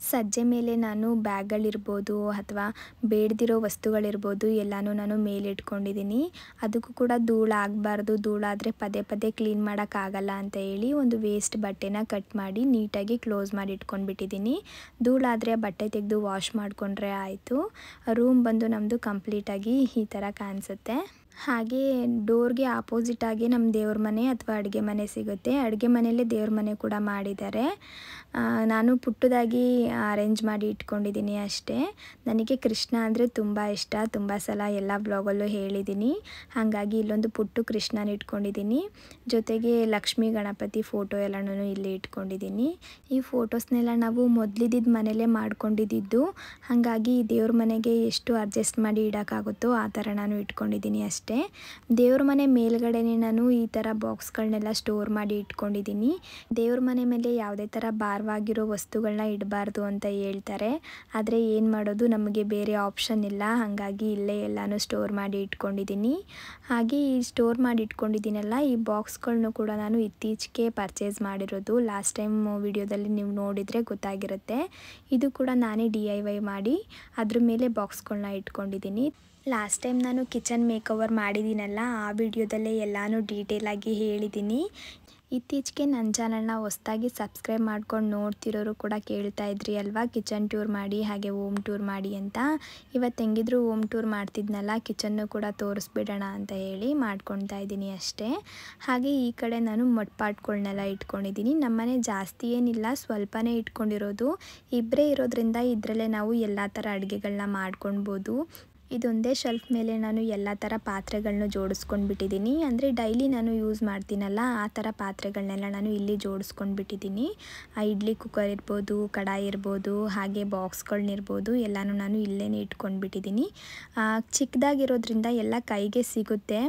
Speaker 1: ಸಜ್ಜೆ ಮೇಲೆ ನಾನು ಬ್ಯಾಗ್ಗಳಿರ್ಬೋದು ಅಥವಾ ಬೇಡದಿರೋ ವಸ್ತುಗಳಿರ್ಬೋದು ಎಲ್ಲನೂ ನಾನು ಮೇಲೆ ಇಟ್ಕೊಂಡಿದ್ದೀನಿ. ಅದಕ್ಕೂ ಕೂಡ ಧೂಳಾಗಬಾರ್ದು, ಧೂಳಾದರೆ ಪದೇ ಪದೇ ಕ್ಲೀನ್ ಮಾಡೋಕ್ಕಾಗಲ್ಲ ಅಂತ ಹೇಳಿ ಒಂದು ವೇಸ್ಟ್ ಬಟ್ಟೆನ ಕಟ್ ಮಾಡಿ ನೀಟಾಗಿ ಕ್ಲೋಸ್ ಮಾಡಿ ಇಟ್ಕೊಂಡ್ಬಿಟ್ಟಿದ್ದೀನಿ. ಧೂಳಾದರೆ ಬಟ್ಟೆ ತೆಗೆದು ವಾಶ್ ಮಾಡಿಕೊಂಡ್ರೆ ಆಯಿತು. ರೂಮ್ ಬಂದು ನಮ್ಮದು ಕಂಪ್ಲೀಟಾಗಿ ಈ ಥರ ಕಾಣಿಸುತ್ತೆ. ಹಾಗೆ ಡೋರ್ಗೆ ಆಪೋಸಿಟಾಗಿ ನಮ್ಮ ದೇವ್ರ ಮನೆ ಅಥವಾ ಅಡುಗೆ ಮನೆ ಸಿಗುತ್ತೆ. ಅಡುಗೆ ಮನೆಯಲ್ಲೇ ದೇವ್ರ ಮನೆ ಕೂಡ ಮಾಡಿದ್ದಾರೆ. ನಾನು ಪುಟ್ಟದಾಗಿ ಅರೇಂಜ್ ಮಾಡಿ ಇಟ್ಕೊಂಡಿದ್ದೀನಿ ಅಷ್ಟೇ. ನನಗೆ ಕೃಷ್ಣ ಅಂದರೆ ತುಂಬ ಇಷ್ಟ, ತುಂಬ ಸಲ ಎಲ್ಲ ಬ್ಲಾಗಲ್ಲೂ ಹೇಳಿದ್ದೀನಿ. ಹಾಗಾಗಿ ಇಲ್ಲೊಂದು ಪುಟ್ಟು ಕೃಷ್ಣನ ಇಟ್ಕೊಂಡಿದ್ದೀನಿ. ಜೊತೆಗೆ ಲಕ್ಷ್ಮೀ ಗಣಪತಿ ಫೋಟೋ ಎಲ್ಲನೂ ಇಲ್ಲಿ ಇಟ್ಕೊಂಡಿದ್ದೀನಿ. ಈ ಫೋಟೋಸ್ನೆಲ್ಲ ನಾವು ಮೊದಲಿದ್ದ ಮನೆಯಲ್ಲೇ ಮಾಡ್ಕೊಂಡಿದ್ದು. ಹಾಗಾಗಿ ದೇವ್ರ ಮನೆಗೆ ಎಷ್ಟು ಅಡ್ಜಸ್ಟ್ ಮಾಡಿ ಇಡೋಕ್ಕಾಗುತ್ತೋ ಆ ಥರ ನಾನು ಇಟ್ಕೊಂಡಿದ್ದೀನಿ ಅಷ್ಟೇ. ಅಷ್ಟೇ. ದೇವ್ರ ಮನೆ ಮೇಲ್ಗಡೆನೇ ನಾನು ಈ ಥರ ಬಾಕ್ಸ್ಗಳನ್ನೆಲ್ಲ ಸ್ಟೋರ್ ಮಾಡಿ ಇಟ್ಕೊಂಡಿದ್ದೀನಿ. ದೇವ್ರ ಮನೆ ಮೇಲೆ ಯಾವುದೇ ಥರ ಭಾರವಾಗಿರೋ ವಸ್ತುಗಳನ್ನ ಇಡಬಾರ್ದು ಅಂತ ಹೇಳ್ತಾರೆ. ಆದರೆ ಏನು ಮಾಡೋದು, ನಮಗೆ ಬೇರೆ ಆಪ್ಷನ್ ಇಲ್ಲ. ಹಾಗಾಗಿ ಇಲ್ಲೇ ಎಲ್ಲನೂ ಸ್ಟೋರ್ ಮಾಡಿ ಇಟ್ಕೊಂಡಿದ್ದೀನಿ. ಹಾಗೆ ಈ ಸ್ಟೋರ್ ಮಾಡಿ ಇಟ್ಕೊಂಡಿದ್ದೀನಲ್ಲ, ಈ ಬಾಕ್ಸ್ಗಳನ್ನೂ ಕೂಡ ನಾನು ಇತ್ತೀಚೆಗೆ ಪರ್ಚೇಸ್ ಮಾಡಿರೋದು. ಲಾಸ್ಟ್ ಟೈಮ್ ವಿಡಿಯೋದಲ್ಲಿ ನೀವು ನೋಡಿದರೆ ಗೊತ್ತಾಗಿರುತ್ತೆ. ಇದು ಕೂಡ ನಾನೇ DIY ಮಾಡಿ ಅದ್ರ ಮೇಲೆ ಬಾಕ್ಸ್ಗಳನ್ನ ಇಟ್ಕೊಂಡಿದ್ದೀನಿ. ಲಾಸ್ಟ್ ಟೈಮ್ ನಾನು ಕಿಚನ್ ಮೇಕಓವರ್ ಮಾಡಿದ್ದೀನಲ್ಲ, ಆ ವಿಡಿಯೋದಲ್ಲೇ ಎಲ್ಲನೂ ಡೀಟೇಲಾಗಿ ಹೇಳಿದ್ದೀನಿ. ಇತ್ತೀಚೆಗೆ ನನ್ನ ಚಾನಲ್ನ ಹೊಸದಾಗಿ ಸಬ್ಸ್ಕ್ರೈಬ್ ಮಾಡ್ಕೊಂಡು ನೋಡ್ತಿರೋರು ಕೂಡ ಕೇಳ್ತಾ ಇದ್ರಿ ಅಲ್ವಾ, ಕಿಚನ್ ಟೂರ್ ಮಾಡಿ ಹಾಗೆ ಹೋಮ್ ಟೂರ್ ಮಾಡಿ ಅಂತ. ಇವತ್ತು ಹೆಂಗಿದ್ರು ಹೋಮ್ ಟೂರ್ ಮಾಡ್ತಿದ್ನಲ್ಲ, ಕಿಚನ್ನು ಕೂಡ ತೋರಿಸ್ಬಿಡೋಣ ಅಂತ ಹೇಳಿ ಮಾಡ್ಕೊಳ್ತಾ ಇದ್ದೀನಿ ಅಷ್ಟೇ. ಹಾಗೆ ಈ ಕಡೆ ನಾನು ಮಟ್ಪಾಟ್ಗಳನ್ನೆಲ್ಲ ಇಟ್ಕೊಂಡಿದ್ದೀನಿ. ನಮ್ಮನೆ ಜಾಸ್ತಿ ಏನಿಲ್ಲ, ಸ್ವಲ್ಪನೇ ಇಟ್ಕೊಂಡಿರೋದು. ಇಬ್ಬರೇ ಇರೋದ್ರಿಂದ ಇದರಲ್ಲೇ ನಾವು ಎಲ್ಲ ಥರ ಅಡುಗೆಗಳನ್ನ ಮಾಡ್ಕೊಳ್ಬೋದು. ಇದೊಂದೇ ಶೆಲ್ಫ್ ಮೇಲೆ ನಾನು ಎಲ್ಲ ಥರ ಪಾತ್ರೆಗಳನ್ನೂ ಜೋಡಿಸ್ಕೊಂಡು ಬಿಟ್ಟಿದ್ದೀನಿ. ಅಂದರೆ ಡೈಲಿ ನಾನು ಯೂಸ್ ಮಾಡ್ತೀನಲ್ಲ, ಆ ಥರ ಪಾತ್ರೆಗಳನ್ನೆಲ್ಲ ನಾನು ಇಲ್ಲಿ ಜೋಡಿಸ್ಕೊಂಡು ಬಿಟ್ಟಿದ್ದೀನಿ. ಇಡ್ಲಿ ಕುಕ್ಕರ್ ಇರ್ಬೋದು, ಕಡಾಯಿ ಇರ್ಬೋದು, ಹಾಗೆ ಬಾಕ್ಸ್ಗಳನ್ನಿರ್ಬೋದು, ಎಲ್ಲನೂ ನಾನು ಇಲ್ಲೇ ಇಟ್ಕೊಂಡು ಬಿಟ್ಟಿದ್ದೀನಿ. ಚಿಕ್ಕದಾಗಿರೋದ್ರಿಂದ ಎಲ್ಲ ಕೈಗೆ ಸಿಗುತ್ತೆ.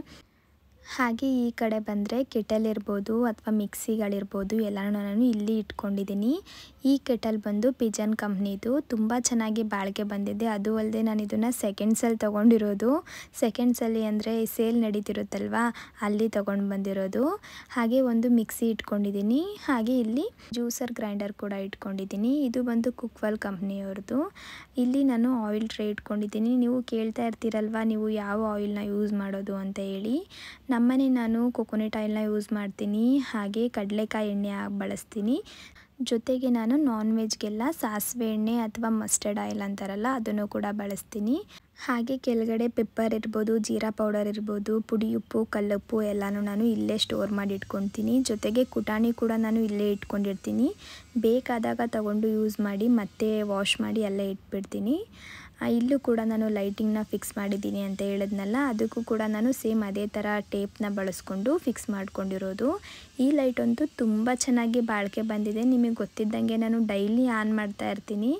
Speaker 1: ಹಾಗೆ ಈ ಕಡೆ ಬಂದರೆ ಕೆಟಲ್ ಇರ್ಬೋದು ಅಥವಾ ಮಿಕ್ಸಿಗಳಿರ್ಬೋದು, ಎಲ್ಲನೂ ನಾನು ಇಲ್ಲಿ ಇಟ್ಕೊಂಡಿದ್ದೀನಿ. ಈ ಕೆಟಲ್ ಬಂದು ಪಿಜನ್ ಕಂಪ್ನಿದು, ತುಂಬ ಚೆನ್ನಾಗಿ ಬಾಳಿಕೆ ಬಂದಿದೆ. ಅದು ಅಲ್ಲದೆ ನಾನು ಇದನ್ನು ಸೆಕೆಂಡ್ಸಲ್ಲಿ ತೊಗೊಂಡಿರೋದು. ಸೆಕೆಂಡ್ಸಲ್ಲಿ ಅಂದರೆ ಸೇಲ್ ನಡೀತಿರುತ್ತಲ್ವ, ಅಲ್ಲಿ ತೊಗೊಂಡು ಬಂದಿರೋದು. ಹಾಗೆ ಒಂದು ಮಿಕ್ಸಿ ಇಟ್ಕೊಂಡಿದ್ದೀನಿ. ಹಾಗೆ ಇಲ್ಲಿ ಜ್ಯೂಸರ್ ಗ್ರೈಂಡರ್ ಕೂಡ ಇಟ್ಕೊಂಡಿದ್ದೀನಿ. ಇದು ಬಂದು ಕುಕ್ವೆಲ್ ಕಂಪ್ನಿಯವ್ರದ್ದು. ಇಲ್ಲಿ ನಾನು ಆಯಿಲ್ ಟ್ರೇ ಇಟ್ಕೊಂಡಿದ್ದೀನಿ. ನೀವು ಕೇಳ್ತಾ ಇರ್ತೀರಲ್ವ, ನೀವು ಯಾವ ಆಯಿಲ್ನ ಯೂಸ್ ಮಾಡೋದು ಅಂತ ಹೇಳಿ. ನಮ್ಮನೆ ನಾನು ಕೊಕೊನೆಟ್ ಆಯಿಲ್ನ ಯೂಸ್ ಮಾಡ್ತೀನಿ. ಹಾಗೆ ಕಡಲೆಕಾಯಿ ಎಣ್ಣೆ ಬಳಸ್ತೀನಿ. ಜೊತೆಗೆ ನಾನು ನಾನ್ ವೆಜ್ಗೆಲ್ಲ ಸಾಸಿವೆ ಎಣ್ಣೆ ಅಥವಾ ಮಸ್ಟರ್ಡ್ ಆಯಿಲ್ ಅಂತಾರಲ್ಲ, ಅದನ್ನು ಕೂಡ ಬಳಸ್ತೀನಿ. ಹಾಗೆ ಕೆಳಗಡೆ ಪೆಪ್ಪರ್ ಇರ್ಬೋದು, ಜೀರಾ ಪೌಡರ್ ಇರ್ಬೋದು, ಪುಡಿ ಉಪ್ಪು, ಕಲ್ಲುಪ್ಪು ಎಲ್ಲನೂ ನಾನು ಇಲ್ಲೇ ಸ್ಟೋರ್ ಮಾಡಿ ಇಟ್ಕೊತೀನಿ. ಜೊತೆಗೆ ಕುಟಾಣಿ ಕೂಡ ನಾನು ಇಲ್ಲೇ ಇಟ್ಕೊಂಡಿರ್ತೀನಿ. ಬೇಕಾದಾಗ ತಗೊಂಡು ಯೂಸ್ ಮಾಡಿ ಮತ್ತೆ ವಾಶ್ ಮಾಡಿ ಅಲ್ಲೇ ಇಟ್ಬಿಡ್ತೀನಿ. ಇಲ್ಲೂ ಕೂಡ ನಾನು ಲೈಟಿಂಗ್ನ ಫಿಕ್ಸ್ ಮಾಡಿದ್ದೀನಿ ಅಂತ ಹೇಳಿದ್ನಲ್ಲ, ಅದಕ್ಕೂ ಕೂಡ ನಾನು ಸೇಮ್ ಅದೇ ಥರ ಟೇಪ್ನ ಬಳಸ್ಕೊಂಡು ಫಿಕ್ಸ್ ಮಾಡ್ಕೊಂಡಿರೋದು. ಈ ಲೈಟ್ ಅಂತೂ ತುಂಬ ಚೆನ್ನಾಗಿ ಬಾಳಿಕೆ ಬಂದಿದೆ. ನಿಮಗೆ ಗೊತ್ತಿದ್ದಂಗೆ ನಾನು ಡೈಲಿ ಆನ್ ಮಾಡ್ತಾ ಇರ್ತೀನಿ.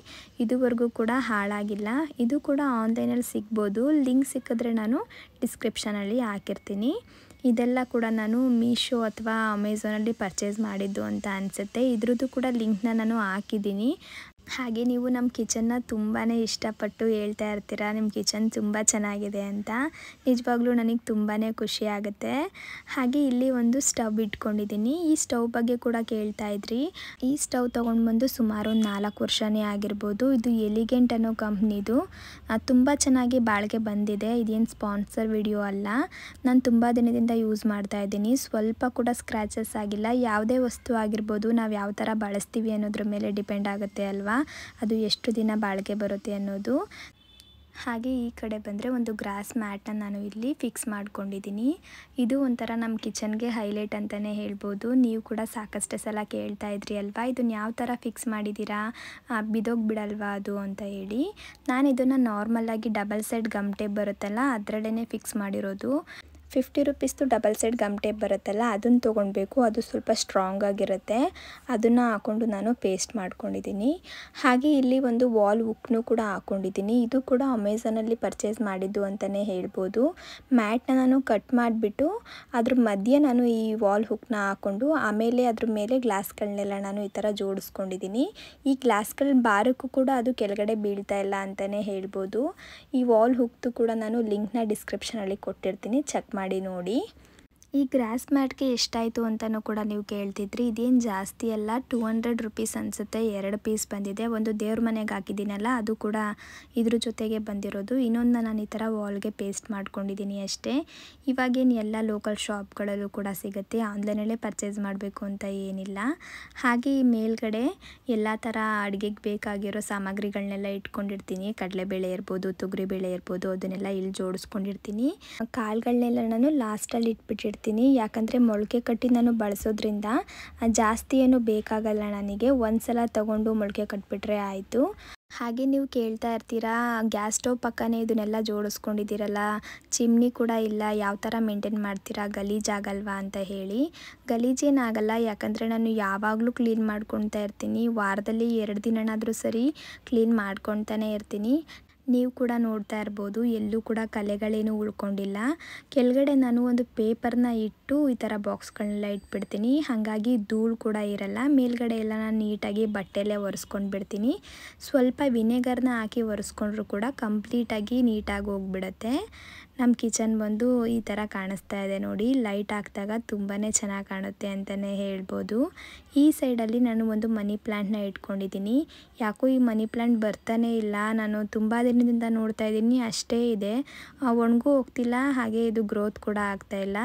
Speaker 1: ಇದುವರೆಗೂ ಕೂಡ ಹಾಳಾಗಿಲ್ಲ. ಇದು ಕೂಡ ಆನ್ಲೈನಲ್ಲಿ ಸಿಗ್ಬೋದು. ಲಿಂಕ್ ಸಿಕ್ಕಿದ್ರೆ ನಾನು ಡಿಸ್ಕ್ರಿಪ್ಷನಲ್ಲಿ ಹಾಕಿರ್ತೀನಿ. ಇದೆಲ್ಲ ಕೂಡ ನಾನು ಮೀಶೋ ಅಥವಾ ಅಮೆಝಾನಲ್ಲಿ ಪರ್ಚೇಸ್ ಮಾಡಿದ್ದು ಅಂತ ಅನಿಸುತ್ತೆ. ಇದ್ರದ್ದು ಕೂಡ ಲಿಂಕ್ನ ನಾನು ಹಾಕಿದ್ದೀನಿ. ಹಾಗೆ ನೀವು ನಮ್ಮ ಕಿಚನ್ನ ತುಂಬಾ ಇಷ್ಟಪಟ್ಟು ಹೇಳ್ತಾ ಇರ್ತೀರ, ನಿಮ್ಮ ಕಿಚನ್ ತುಂಬ ಚೆನ್ನಾಗಿದೆ ಅಂತ. ನಿಜವಾಗ್ಲೂ ನನಗೆ ತುಂಬಾ ಖುಷಿ ಆಗುತ್ತೆ. ಹಾಗೆ ಇಲ್ಲಿ ಒಂದು ಸ್ಟವ್ ಇಟ್ಕೊಂಡಿದ್ದೀನಿ. ಈ ಸ್ಟವ್ ಬಗ್ಗೆ ಕೂಡ ಕೇಳ್ತಾ ಇದ್ರಿ. ಈ ಸ್ಟವ್ ತೊಗೊಂಡು ಬಂದು ಸುಮಾರು ಒಂದು 4 ವರ್ಷನೇ ಆಗಿರ್ಬೋದು. ಇದು ಎಲಿಗೆಂಟ್ ಅನ್ನೋ ಕಂಪ್ನಿದು. ತುಂಬ ಚೆನ್ನಾಗಿ ಬಾಳಿಕೆ ಬಂದಿದೆ. ಇದೇನು ಸ್ಪಾನ್ಸರ್ ವಿಡಿಯೋ ಅಲ್ಲ. ನಾನು ತುಂಬ ದಿನದಿಂದ ಯೂಸ್ ಮಾಡ್ತಾ ಇದ್ದೀನಿ. ಸ್ವಲ್ಪ ಕೂಡ ಸ್ಕ್ರ್ಯಾಚಸ್ ಆಗಿಲ್ಲ. ಯಾವುದೇ ವಸ್ತು ಆಗಿರ್ಬೋದು, ನಾವು ಯಾವ ಥರ ಬಳಸ್ತೀವಿ ಅನ್ನೋದ್ರ ಮೇಲೆ ಡಿಪೆಂಡ್ ಆಗುತ್ತೆ ಅಲ್ವಾ, ಅದು ಎಷ್ಟು ದಿನ ಬಾಳಿಕೆ ಬರುತ್ತೆ ಅನ್ನೋದು. ಹಾಗೆ ಈ ಕಡೆ ಬಂದರೆ ಒಂದು ಗ್ರಾಸ್ ಮ್ಯಾಟನ್ನು ನಾನು ಇಲ್ಲಿ ಫಿಕ್ಸ್ ಮಾಡ್ಕೊಂಡಿದ್ದೀನಿ. ಇದು ಒಂಥರ ನಮ್ಮ ಕಿಚನ್ಗೆ ಹೈಲೈಟ್ ಅಂತಲೇ ಹೇಳ್ಬೋದು. ನೀವು ಕೂಡ ಸಾಕಷ್ಟು ಸಲ ಕೇಳ್ತಾ ಇದ್ರಿ ಅಲ್ವಾ, ಇದನ್ನು ಯಾವ ಥರ ಫಿಕ್ಸ್ ಮಾಡಿದ್ದೀರಾ, ಬಿದೋಗ್ಬಿಡಲ್ವಾ ಅದು ಅಂತ ಹೇಳಿ. ನಾನು ಇದನ್ನು ನಾರ್ಮಲಾಗಿ ಡಬಲ್ ಸೈಡ್ ಗಮ್ ಟೇಪ್ ಬರುತ್ತಲ್ಲ, ಅದರಲ್ಲೇ ಫಿಕ್ಸ್ ಮಾಡಿರೋದು. 50 ರುಪೀಸ್ದು ಡಬಲ್ ಸೈಡ್ ಗಮ್ ಟೇಪ್ ಬರುತ್ತಲ್ಲ, ಅದನ್ನು ತೊಗೊಳ್ಬೇಕು. ಅದು ಸ್ವಲ್ಪ ಸ್ಟ್ರಾಂಗ್ ಆಗಿರುತ್ತೆ. ಅದನ್ನು ಹಾಕ್ಕೊಂಡು ನಾನು ಪೇಸ್ಟ್ ಮಾಡ್ಕೊಂಡಿದ್ದೀನಿ. ಹಾಗೆ ಇಲ್ಲಿ ಒಂದು ವಾಲ್ ಹುಕ್ನು ಕೂಡ ಹಾಕ್ಕೊಂಡಿದ್ದೀನಿ. ಇದು ಕೂಡ ಅಮೆಝಾನಲ್ಲಿ ಪರ್ಚೇಸ್ ಮಾಡಿದ್ದು ಅಂತಲೇ ಹೇಳ್ಬೋದು. ಮ್ಯಾಟ್ನ ನಾನು ಕಟ್ ಮಾಡಿಬಿಟ್ಟು ಅದ್ರ ಮಧ್ಯೆ ನಾನು ಈ ವಾಲ್ ಹುಕ್ನ ಹಾಕ್ಕೊಂಡು ಆಮೇಲೆ ಅದ್ರ ಮೇಲೆ ಗ್ಲಾಸ್ಗಳನ್ನೆಲ್ಲ ನಾನು ಈ ಥರ ಜೋಡಿಸ್ಕೊಂಡಿದ್ದೀನಿ. ಈ ಗ್ಲಾಸ್ಗಳ ಬಾರಕ್ಕೂ ಕೂಡ ಅದು ಕೆಳಗಡೆ ಬೀಳ್ತಾ ಇಲ್ಲ ಅಂತಲೇ ಹೇಳ್ಬೋದು. ಈ ವಾಲ್ ಹುಕ್ದು ಕೂಡ ನಾನು ಲಿಂಕ್ನ ಡಿಸ್ಕ್ರಿಪ್ಷನಲ್ಲಿ ಕೊಟ್ಟಿರ್ತೀನಿ, ಚೆಕ್ ಮಾಡಿ ನೋಡಿ. ಈ ಗ್ರಾಸ್ ಮ್ಯಾಟ್ಗೆ ಎಷ್ಟಾಯಿತು ಅಂತಲೂ ಕೂಡ ನೀವು ಕೇಳ್ತಿದ್ರಿ. ಇದೇನು ಜಾಸ್ತಿ ಅಲ್ಲ, 200 ರುಪೀಸ್ ಅನಿಸುತ್ತೆ. 2 ಪೀಸ್ ಬಂದಿದೆ. ಒಂದು ದೇವ್ರ ಮನೆಗೆ ಹಾಕಿದ್ದೀನಲ್ಲ, ಅದು ಕೂಡ ಇದ್ರ ಜೊತೆಗೆ ಬಂದಿರೋದು. ಇನ್ನೊಂದು ನಾನು ಈ ಥರ ವಾಲ್ಗೆ ಪೇಸ್ಟ್ ಮಾಡ್ಕೊಂಡಿದ್ದೀನಿ ಅಷ್ಟೇ. ಇವಾಗೇನು ಎಲ್ಲ ಲೋಕಲ್ ಶಾಪ್ಗಳಲ್ಲೂ ಕೂಡ ಸಿಗುತ್ತೆ, ಆನ್ಲೈನಲ್ಲೇ ಪರ್ಚೇಸ್ ಮಾಡಬೇಕು ಅಂತ ಏನಿಲ್ಲ. ಹಾಗೆ ಈ ಮೇಲ್ಗಡೆ ಎಲ್ಲ ಥರ ಅಡುಗೆಗೆ ಬೇಕಾಗಿರೋ ಸಾಮಗ್ರಿಗಳನ್ನೆಲ್ಲ ಇಟ್ಕೊಂಡಿರ್ತೀನಿ. ಕಡಲೆಬೇಳೆ ಇರ್ಬೋದು, ತೊಗರಿಬೇಳೆ ಇರ್ಬೋದು, ಅದನ್ನೆಲ್ಲ ಇಲ್ಲಿ ಜೋಡಿಸ್ಕೊಂಡಿರ್ತೀನಿ. ಕಾಳುಗಳನ್ನೆಲ್ಲ ನಾನು ಲಾಸ್ಟಲ್ಲಿ ಇಟ್ಬಿಟ್ಟಿರ್ತೀನಿ. ಯಾಕಂದರೆ ಮೊಳಕೆ ಕಟ್ಟಿ ನಾನು ಬಳಸೋದ್ರಿಂದ ಜಾಸ್ತಿ ಏನು ಬೇಕಾಗಲ್ಲ ನನಗೆ. ಒಂದ್ಸಲ ತಗೊಂಡು ಮೊಳಕೆ ಕಟ್ಬಿಟ್ರೆ ಆಯಿತು. ಹಾಗೆ ನೀವು ಕೇಳ್ತಾ ಇರ್ತೀರಾ, ಗ್ಯಾಸ್ ಸ್ಟವ್ ಪಕ್ಕನೇ ಇದನ್ನೆಲ್ಲ ಜೋಡಿಸ್ಕೊಂಡಿದ್ದೀರಲ್ಲ, ಚಿಮ್ನಿ ಕೂಡ ಇಲ್ಲ, ಯಾವ ಥರ ಮೇಂಟೈನ್ ಮಾಡ್ತೀರಾ, ಗಲೀಜಾಗಲ್ವಾ ಅಂತ ಹೇಳಿ. ಗಲೀಜೇನಾಗಲ್ಲ, ಯಾಕಂದರೆ ನಾನು ಯಾವಾಗಲೂ ಕ್ಲೀನ್ ಮಾಡ್ಕೊಳ್ತಾ ಇರ್ತೀನಿ. ವಾರದಲ್ಲಿ 2 ದಿನನಾದರೂ ಸರಿ ಕ್ಲೀನ್ ಮಾಡ್ಕೊತಾನೆ ಇರ್ತೀನಿ. ನೀವು ಕೂಡ ನೋಡ್ತಾ ಇರ್ಬೋದು, ಎಲ್ಲೂ ಕೂಡ ಕಲೆಗಳೇನು ಉಳ್ಕೊಂಡಿಲ್ಲ. ಕೆಳಗಡೆ ನಾನು ಒಂದು ಪೇಪರ್ನ ಇಟ್ಟು ಈ ಥರ ಬಾಕ್ಸ್ಗಳನ್ನೆಲ್ಲ ಇಟ್ಬಿಡ್ತೀನಿ. ಹಾಗಾಗಿ ಧೂಳು ಕೂಡ ಇರಲ್ಲ. ಮೇಲ್ಗಡೆ ಎಲ್ಲ ನಾನು ನೀಟಾಗಿ ಬಟ್ಟೆಯಲ್ಲೇ ಒರೆಸ್ಕೊಂಡು ಬಿಡ್ತೀನಿ. ಸ್ವಲ್ಪ ವಿನೆಗರ್ನ ಹಾಕಿ ಒರೆಸ್ಕೊಂಡ್ರೂ ಕೂಡ ಕಂಪ್ಲೀಟಾಗಿ ನೀಟಾಗಿ ಹೋಗ್ಬಿಡುತ್ತೆ. ನಮ್ಮ ಕಿಚನ್ ಬಂದು ಈ ಥರ ಕಾಣಿಸ್ತಾ ಇದೆ ನೋಡಿ. ಲೈಟ್ ಹಾಕಿದಾಗ ತುಂಬಾ ಚೆನ್ನಾಗಿ ಕಾಣುತ್ತೆ ಅಂತಲೇ ಹೇಳ್ಬೋದು. ಈ ಸೈಡಲ್ಲಿ ನಾನು ಒಂದು ಮನಿ ಪ್ಲ್ಯಾಂಟ್ನ ಇಟ್ಕೊಂಡಿದ್ದೀನಿ. ಯಾಕೋ ಈ ಮನಿ ಪ್ಲ್ಯಾಂಟ್ ಬರ್ತಾನೆ ಇಲ್ಲ. ನಾನು ತುಂಬ ದಿನದಿಂದ ನೋಡ್ತಾ ಇದ್ದೀನಿ, ಅಷ್ಟೇ ಇದೆ, ಒಣಗೂ ಹೋಗ್ತಿಲ್ಲ, ಹಾಗೆ ಇದು ಗ್ರೋತ್ ಕೂಡ ಆಗ್ತಾಯಿಲ್ಲ.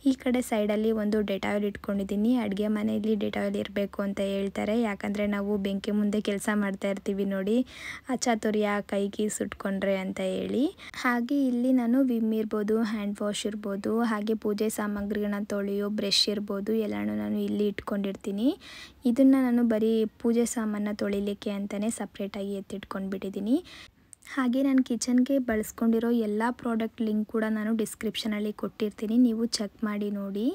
Speaker 1: ಈ ಕಡೆ ಸೈಡಲ್ಲಿ ಒಂದು ಡೆಟಾಯಿಲ್ ಇಟ್ಕೊಂಡಿದ್ದೀನಿ. ಅಡುಗೆ ಮನೆಯಲ್ಲಿ ಡೆಟಾಯಿಲ್ ಇರಬೇಕು ಅಂತ ಹೇಳ್ತಾರೆ, ಯಾಕಂದರೆ ನಾವು ಬೆಂಕಿ ಮುಂದೆ ಕೆಲಸ ಮಾಡ್ತಾ ಇರ್ತೀವಿ ನೋಡಿ, ಅಚಾತುರ್ಯ ಕೈಗೆ ಸುಟ್ಕೊಂಡ್ರೆ ಅಂತ ಹೇಳಿ. ಹಾಗೆ ಇಲ್ಲಿ ನಾನು ವಿಮ್ ಇರ್ಬೋದು, ಹ್ಯಾಂಡ್ ವಾಶ್ ಇರ್ಬೋದು, ಹಾಗೆ ಪೂಜೆ ಸಾಮಗ್ರಿಗಳನ್ನ ತೊಳೆಯೋ ಬ್ರಷ್ ಇರ್ಬೋದು, ಎಲ್ಲನೂ ನಾನು ಇಲ್ಲಿ ಇಟ್ಕೊಂಡಿರ್ತೀನಿ. ಇದನ್ನು ನಾನು ಬರೀ ಪೂಜೆ ಸಾಮಾನ ತೊಳಿಲಿಕ್ಕೆ ಅಂತಲೇ ಸಪ್ರೇಟಾಗಿ ಎತ್ತಿಟ್ಕೊಂಡ್ಬಿಟ್ಟಿದ್ದೀನಿ. ಹಾಗೆ ನಾನು ಕಿಚನ್ಗೆ ಬಳಸ್ಕೊಂಡಿರೋ ಎಲ್ಲ ಪ್ರಾಡಕ್ಟ್ ಲಿಂಕ್ ಕೂಡ ನಾನು ಡಿಸ್ಕ್ರಿಪ್ಷನಲ್ಲಿ ಕೊಟ್ಟಿರ್ತೀನಿ, ನೀವು ಚೆಕ್ ಮಾಡಿ ನೋಡಿ.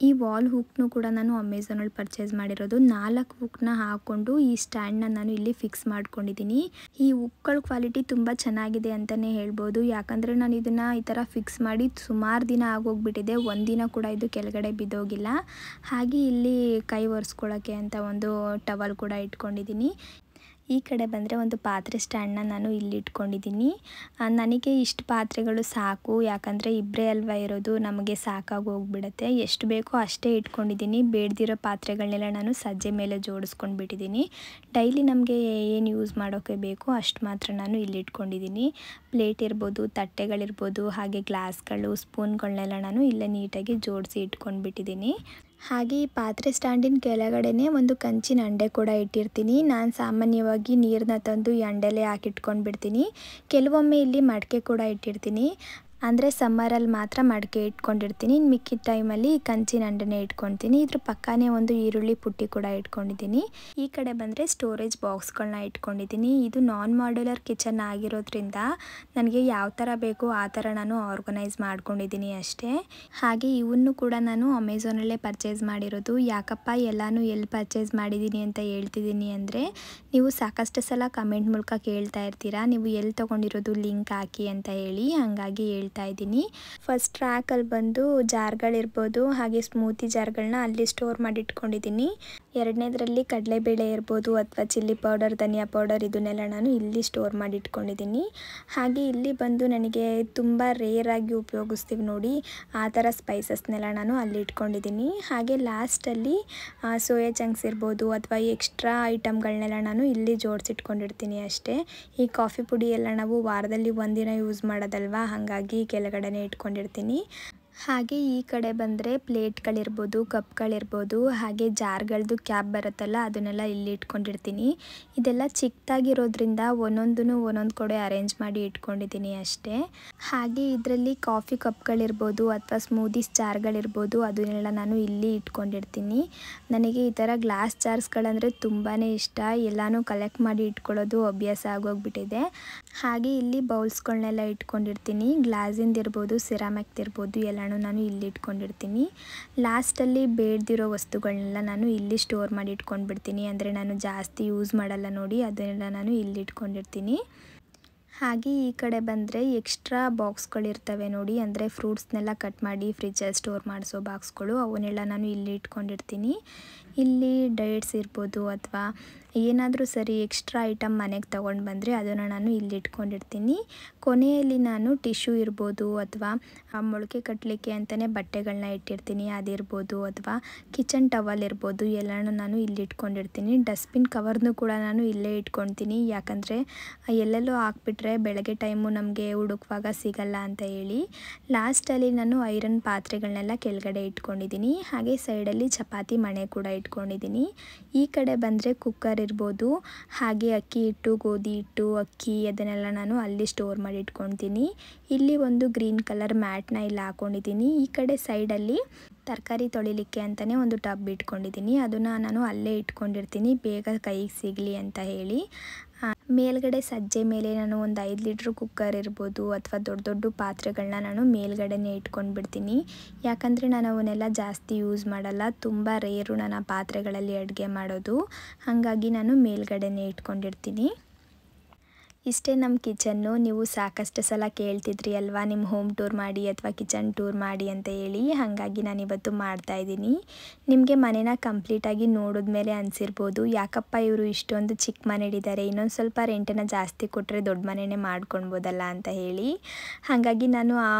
Speaker 1: ಈ ವಾಲ್ ಹುಕ್ನು ಕೂಡ ನಾನು ಅಮೆಝಾನಲ್ಲಿ ಪರ್ಚೇಸ್ ಮಾಡಿರೋದು. 4 ಹುಕ್ನ ಹಾಕ್ಕೊಂಡು ಈ ಸ್ಟ್ಯಾಂಡ್ನ ನಾನು ಇಲ್ಲಿ ಫಿಕ್ಸ್ ಮಾಡ್ಕೊಂಡಿದ್ದೀನಿ. ಈ ಹುಕ್ಗಳ ಕ್ವಾಲಿಟಿ ತುಂಬ ಚೆನ್ನಾಗಿದೆ ಅಂತಲೇ ಹೇಳ್ಬೋದು, ಯಾಕಂದರೆ ನಾನು ಇದನ್ನು ಈ ಥರ ಫಿಕ್ಸ್ ಮಾಡಿ ಸುಮಾರು ದಿನ ಆಗೋಗ್ಬಿಟ್ಟಿದೆ. ಒಂದಿನ ಕೂಡ ಇದು ಕೆಳಗಡೆ ಬಿದ್ದೋಗಿಲ್ಲ. ಹಾಗೆ ಇಲ್ಲಿ ಕೈ ಒರೆಸ್ಕೊಳ್ಳೋಕ್ಕೆ ಅಂತ ಒಂದು ಟವಲ್ ಕೂಡ ಇಟ್ಕೊಂಡಿದ್ದೀನಿ. ಈ ಕಡೆ ಬಂದರೆ ಒಂದು ಪಾತ್ರೆ ಸ್ಟ್ಯಾಂಡ್ನ ನಾನು ಇಲ್ಲಿ ಇಟ್ಕೊಂಡಿದ್ದೀನಿ. ನನಗೆ ಇಷ್ಟು ಪಾತ್ರೆಗಳು ಸಾಕು, ಯಾಕಂದರೆ ಇಬ್ಬರೇ ಅಲ್ವಾ ಇರೋದು, ನಮಗೆ ಸಾಕಾಗಿ ಹೋಗ್ಬಿಡುತ್ತೆ. ಎಷ್ಟು ಬೇಕೋ ಅಷ್ಟೇ ಇಟ್ಕೊಂಡಿದ್ದೀನಿ. ಬೇಡದಿರೋ ಪಾತ್ರೆಗಳನ್ನೆಲ್ಲ ನಾನು ಸಜ್ಜೆ ಮೇಲೆ ಜೋಡಿಸ್ಕೊಂಡು ಬಿಟ್ಟಿದ್ದೀನಿ. ಡೈಲಿ ನಮಗೆ ಏನು ಯೂಸ್ ಮಾಡೋಕ್ಕೆ ಬೇಕೋ ಅಷ್ಟು ಮಾತ್ರ ನಾನು ಇಲ್ಲಿ ಇಟ್ಕೊಂಡಿದ್ದೀನಿ. ಪ್ಲೇಟ್ ಇರ್ಬೋದು, ತಟ್ಟೆಗಳಿರ್ಬೋದು, ಹಾಗೆ ಗ್ಲಾಸ್ಗಳು, ಸ್ಪೂನ್ಗಳನ್ನೆಲ್ಲ ನಾನು ಇಲ್ಲೇ ನೀಟಾಗಿ ಜೋಡಿಸಿ ಇಟ್ಕೊಂಡ್ಬಿಟ್ಟಿದ್ದೀನಿ. ಹಾಗೆ ಈ ಪಾತ್ರೆ ಸ್ಟ್ಯಾಂಡಿನ ಕೆಳಗಡೆನೇ ಒಂದು ಕಂಚಿನ ಅಂಡೆ ಕೂಡ ಇಟ್ಟಿರ್ತೀನಿ. ನಾನು ಸಾಮಾನ್ಯವಾಗಿ ನೀರನ್ನ ತಂದು ಈ ಅಂಡೆಲೇ ಹಾಕಿಟ್ಕೊಂಡು ಬಿಡ್ತೀನಿ. ಕೆಲವೊಮ್ಮೆ ಇಲ್ಲಿ ಮಡಕೆ ಕೂಡ ಇಟ್ಟಿರ್ತೀನಿ. ಅಂದರೆ ಸಮ್ಮರಲ್ಲಿ ಮಾತ್ರ ಮಡಕೆ ಇಟ್ಕೊಂಡಿರ್ತೀನಿ, ಮಿಕ್ಕಿದ ಟೈಮಲ್ಲಿ ಕಂಚಿನ ಅಂಡನೇ ಇಟ್ಕೊತೀನಿ. ಇದ್ರ ಪಕ್ಕನೇ ಒಂದು ಈರುಳ್ಳಿ ಪುಟ್ಟಿ ಕೂಡ ಇಟ್ಕೊಂಡಿದ್ದೀನಿ. ಈ ಕಡೆ ಬಂದರೆ ಸ್ಟೋರೇಜ್ ಬಾಕ್ಸ್ಗಳನ್ನ ಇಟ್ಕೊಂಡಿದ್ದೀನಿ. ಇದು ನಾನ್ ಮಾಡ್ಯುಲರ್ ಕಿಚನ್ ಆಗಿರೋದ್ರಿಂದ ನನಗೆ ಯಾವ ಥರ ಬೇಕೋ ಆ ಥರ ನಾನು ಆರ್ಗನೈಸ್ ಮಾಡ್ಕೊಂಡಿದ್ದೀನಿ ಅಷ್ಟೇ. ಹಾಗೆ ಇವನ್ನು ಕೂಡ ನಾನು ಅಮೆಝಾನಲ್ಲೇ ಪರ್ಚೇಸ್ ಮಾಡಿರೋದು. ಯಾಕಪ್ಪ ಎಲ್ಲನೂ ಎಲ್ಲಿ ಪರ್ಚೇಸ್ ಮಾಡಿದ್ದೀನಿ ಅಂತ ಹೇಳ್ತಿದ್ದೀನಿ ಅಂದರೆ, ನೀವು ಸಾಕಷ್ಟು ಸಲ ಕಮೆಂಟ್ ಮೂಲಕ ಕೇಳ್ತಾ ಇರ್ತೀರಾ, ನೀವು ಎಲ್ಲಿ ತೊಗೊಂಡಿರೋದು ಲಿಂಕ್ ಹಾಕಿ ಅಂತ ಹೇಳಿ, ಹಾಗಾಗಿ ಹೇಳ್ತಾ ಇದ್ದೀನಿ. ಫಸ್ಟ್ ಟ್ರ್ಯಾಕಲ್ಲಿ ಬಂದು ಜಾರ್ಗಳಿರ್ಬೋದು, ಹಾಗೆ ಸ್ಮೂತಿ ಜಾರ್ಗಳನ್ನ ಅಲ್ಲಿ ಸ್ಟೋರ್ ಮಾಡಿ ಇಟ್ಕೊಂಡಿದ್ದೀನಿ. ಎರಡನೇದರಲ್ಲಿ ಕಡಲೆಬೇಳೆ ಇರ್ಬೋದು ಅಥವಾ ಚಿಲ್ಲಿ ಪೌಡರ್, ಧನಿಯಾ ಪೌಡರ್, ಇದನ್ನೆಲ್ಲ ನಾನು ಇಲ್ಲಿ ಸ್ಟೋರ್ ಮಾಡಿ ಇಟ್ಕೊಂಡಿದ್ದೀನಿ. ಹಾಗೆ ಇಲ್ಲಿ ಬಂದು ನನಗೆ ತುಂಬ ರೇರಾಗಿ ಉಪಯೋಗಿಸ್ತೀವಿ ನೋಡಿ, ಆ ಥರ ಸ್ಪೈಸಸ್ನೆಲ್ಲ ನಾನು ಅಲ್ಲಿ ಇಟ್ಕೊಂಡಿದ್ದೀನಿ. ಹಾಗೆ ಲಾಸ್ಟಲ್ಲಿ ಸೋಯಾ ಚಂಕ್ಸ್ ಇರ್ಬೋದು ಅಥವಾ ಎಕ್ಸ್ಟ್ರಾ ಐಟಮ್ಗಳನ್ನೆಲ್ಲ ನಾನು ಇಲ್ಲಿ ಜೋಡಿಸಿಟ್ಕೊಂಡಿರ್ತೀನಿ ಅಷ್ಟೇ. ಈ ಕಾಫಿ ಪುಡಿ ಎಲ್ಲ ನಾವು ವಾರದಲ್ಲಿ ಒಂದಿನ ಯೂಸ್ ಮಾಡೋದಲ್ವಾ, ಹಾಗಾಗಿ ಕೆಳಗಡೆನೇ ಇಟ್ಕೊಂಡಿರ್ತೀನಿ. ಹಾಗೆ ಈ ಕಡೆ ಬಂದರೆ ಪ್ಲೇಟ್ಗಳಿರ್ಬೋದು, ಕಪ್ಗಳಿರ್ಬೋದು, ಹಾಗೆ ಜಾರ್ಗಳದ್ದು ಕ್ಯಾಪ್ ಬರುತ್ತಲ್ಲ ಅದನ್ನೆಲ್ಲ ಇಲ್ಲಿ ಇಟ್ಕೊಂಡಿರ್ತೀನಿ. ಇದೆಲ್ಲ ಚಿಕ್ಕದಾಗಿರೋದ್ರಿಂದ ಒಂದೊಂದು ಕಡೆ ಅರೇಂಜ್ ಮಾಡಿ ಇಟ್ಕೊಂಡಿದ್ದೀನಿ ಅಷ್ಟೇ. ಹಾಗೆ ಇದರಲ್ಲಿ ಕಾಫಿ ಕಪ್ಗಳಿರ್ಬೋದು ಅಥವಾ ಸ್ಮೂದೀಸ್ ಜಾರ್ಗಳಿರ್ಬೋದು, ಅದನ್ನೆಲ್ಲ ನಾನು ಇಲ್ಲಿ ಇಟ್ಕೊಂಡಿರ್ತೀನಿ. ನನಗೆ ಈ ಥರ ಗ್ಲಾಸ್ ಜಾರ್ಸ್ಗಳಂದರೆ ತುಂಬಾ ಇಷ್ಟ. ಎಲ್ಲನೂ ಕಲೆಕ್ಟ್ ಮಾಡಿ ಇಟ್ಕೊಳ್ಳೋದು ಅಭ್ಯಾಸ ಆಗೋಗ್ಬಿಟ್ಟಿದೆ. ಹಾಗೆ ಇಲ್ಲಿ ಬೌಲ್ಸ್ಗಳನ್ನೆಲ್ಲ ಇಟ್ಕೊಂಡಿರ್ತೀನಿ. ಗ್ಲಾಸಿಂದಿರ್ಬೋದು, ಸಿರಾಮಿಕ್ದಿರ್ಬೋದು, ಎಲ್ಲ ನಾನು ಇಲ್ಲಿ ಇಟ್ಕೊಂಡಿರ್ತೀನಿ. ಲಾಸ್ಟಲ್ಲಿ ಬೇಡದಿರೋ ವಸ್ತುಗಳನ್ನೆಲ್ಲ ನಾನು ಇಲ್ಲಿ ಸ್ಟೋರ್ ಮಾಡಿ ಇಟ್ಕೊಂಡ್ಬಿಡ್ತೀನಿ. ಅಂದರೆ ನಾನು ಜಾಸ್ತಿ ಯೂಸ್ ಮಾಡಲ್ಲ ನೋಡಿ, ಅದನ್ನೆಲ್ಲ ನಾನು ಇಲ್ಲಿ ಇಟ್ಕೊಂಡಿರ್ತೀನಿ. ಹಾಗೆ ಈ ಕಡೆ ಬಂದರೆ ಎಕ್ಸ್ಟ್ರಾ ಬಾಕ್ಸ್ಗಳಿರ್ತವೆ ನೋಡಿ, ಅಂದರೆ ಫ್ರೂಟ್ಸ್ನೆಲ್ಲ ಕಟ್ ಮಾಡಿ ಫ್ರಿಜ್ಜಲ್ಲಿ ಸ್ಟೋರ್ ಮಾಡಿಸೋ ಬಾಕ್ಸ್ಗಳು, ಅವನ್ನೆಲ್ಲ ನಾನು ಇಲ್ಲಿ ಇಟ್ಕೊಂಡಿರ್ತೀನಿ. ಇಲ್ಲಿ ಡೇಟ್ಸ್ ಇರ್ಬೋದು ಅಥವಾ ಏನಾದರೂ ಸರಿ ಎಕ್ಸ್ಟ್ರಾ ಐಟಮ್ ಮನೆಗೆ ತೊಗೊಂಡು ಬಂದರೆ ಅದನ್ನು ನಾನು ಇಲ್ಲಿ ಇಟ್ಕೊಂಡಿರ್ತೀನಿ. ಕೊನೆಯಲ್ಲಿ ನಾನು ಟಿಶ್ಯೂ ಇರ್ಬೋದು ಅಥವಾ ಮೊಳಕೆ ಕಟ್ಟಲಿಕ್ಕೆ ಅಂತಲೇ ಬಟ್ಟೆಗಳನ್ನ ಇಟ್ಟಿರ್ತೀನಿ, ಅದಿರ್ಬೋದು ಅಥವಾ ಕಿಚನ್ ಟವಲ್ ಇರ್ಬೋದು, ಎಲ್ಲನೂ ನಾನು ಇಲ್ಲಿ ಇಟ್ಕೊಂಡಿರ್ತೀನಿ. ಡಸ್ಟ್ಬಿನ್ ಕವರ್ನು ಕೂಡ ನಾನು ಇಲ್ಲೇ ಇಟ್ಕೊಳ್ತೀನಿ, ಯಾಕಂದರೆ ಎಲ್ಲೆಲ್ಲೋ ಹಾಕ್ಬಿಟ್ರೆ ಬೆಳಗ್ಗೆ ಟೈಮು ನಮಗೆ ಹುಡುಕುವಾಗ ಸಿಗಲ್ಲ ಅಂತ ಹೇಳಿ. ಲಾಸ್ಟಲ್ಲಿ ನಾನು ಐರನ್ ಪಾತ್ರೆಗಳನ್ನೆಲ್ಲ ಕೆಳಗಡೆ ಇಟ್ಕೊಂಡಿದ್ದೀನಿ. ಹಾಗೆ ಸೈಡಲ್ಲಿ ಚಪಾತಿ ಮಣೆ ಕೂಡ ಇಟ್ಕೊಂಡಿದ್ದೀನಿ. ಈ ಕಡೆ ಬಂದರೆ ಕುಕ್ಕರ್ ಇರ್ಬೋದು, ಹಾಗೆ ಅಕ್ಕಿ ಹಿಟ್ಟು, ಗೋಧಿ ಹಿಟ್ಟು, ಅಕ್ಕಿ, ಅದನ್ನೆಲ್ಲ ನಾನು ಅಲ್ಲಿ ಸ್ಟೋರ್ ಮಾಡಿ ಇಟ್ಕೊಳ್ತೀನಿ. ಇಲ್ಲಿ ಒಂದು ಗ್ರೀನ್ ಕಲರ್ ಮ್ಯಾಟ್ನ ಇಲ್ಲಿ ಹಾಕ್ಕೊಂಡಿದ್ದೀನಿ. ಈ ಕಡೆ ಸೈಡಲ್ಲಿ ತರಕಾರಿ ತೊಳಿಲಿಕ್ಕೆ ಅಂತಲೇ ಒಂದು ಟಬ್ ಇಟ್ಕೊಂಡಿದ್ದೀನಿ, ಅದನ್ನು ನಾನು ಅಲ್ಲೇ ಇಟ್ಕೊಂಡಿರ್ತೀನಿ ಬೇಗ ಕೈಗೆ ಸಿಗಲಿ ಅಂತ ಹೇಳಿ. ಮೇಲ್ಗಡೆ ಸಜ್ಜೆ ಮೇಲೆ ನಾನು ಒಂದು 5 ಲೀಟ್ರ್ ಕುಕ್ಕರ್ ಇರ್ಬೋದು ಅಥವಾ ದೊಡ್ಡ ದೊಡ್ಡ ಪಾತ್ರೆಗಳನ್ನ ನಾನು ಮೇಲ್ಗಡೆನೇ ಇಟ್ಕೊಂಡು ಬಿಡ್ತೀನಿ. ಯಾಕಂದರೆ ನಾನು ಅವನ್ನೆಲ್ಲ ಜಾಸ್ತಿ ಯೂಸ್ ಮಾಡಲ್ಲ, ತುಂಬ ರೇರು ನನ್ನ ಪಾತ್ರೆಗಳಲ್ಲಿ ಅಡುಗೆ ಮಾಡೋದು, ಹಾಗಾಗಿ ನಾನು ಮೇಲ್ಗಡೆನೇ ಇಟ್ಕೊಂಡಿರ್ತೀನಿ. ಇಷ್ಟೇ ನಮ್ಮ ಕಿಚನ್ನು. ನೀವು ಸಾಕಷ್ಟು ಸಲ ಕೇಳ್ತಿದ್ರಿ ಅಲ್ವಾ ನಿಮ್ಮ ಹೋಮ್ ಟೂರ್ ಮಾಡಿ ಅಥವಾ ಕಿಚನ್ ಟೂರ್ ಮಾಡಿ ಅಂತ ಹೇಳಿ. ಹಾಗಾಗಿ ನಾನಿವತ್ತು ಮಾಡ್ತಾಯಿದ್ದೀನಿ. ನಿಮಗೆ ಮನೇನ ಕಂಪ್ಲೀಟಾಗಿ ನೋಡಿದ್ಮೇಲೆ ಅನಿಸಿರ್ಬೋದು ಯಾಕಪ್ಪ ಇವರು ಇಷ್ಟೊಂದು ಚಿಕ್ಕ ಮನೆ ಹಿಡಿದ್ದಾರೆ, ಇನ್ನೊಂದು ಸ್ವಲ್ಪ ರೆಂಟನ್ನು ಜಾಸ್ತಿ ಕೊಟ್ಟರೆ ದೊಡ್ಡ ಮನೆಯೇ ಮಾಡ್ಕೊಳ್ಬೋದಲ್ಲ ಅಂತ ಹೇಳಿ. ಹಾಗಾಗಿ ನಾನು ಆ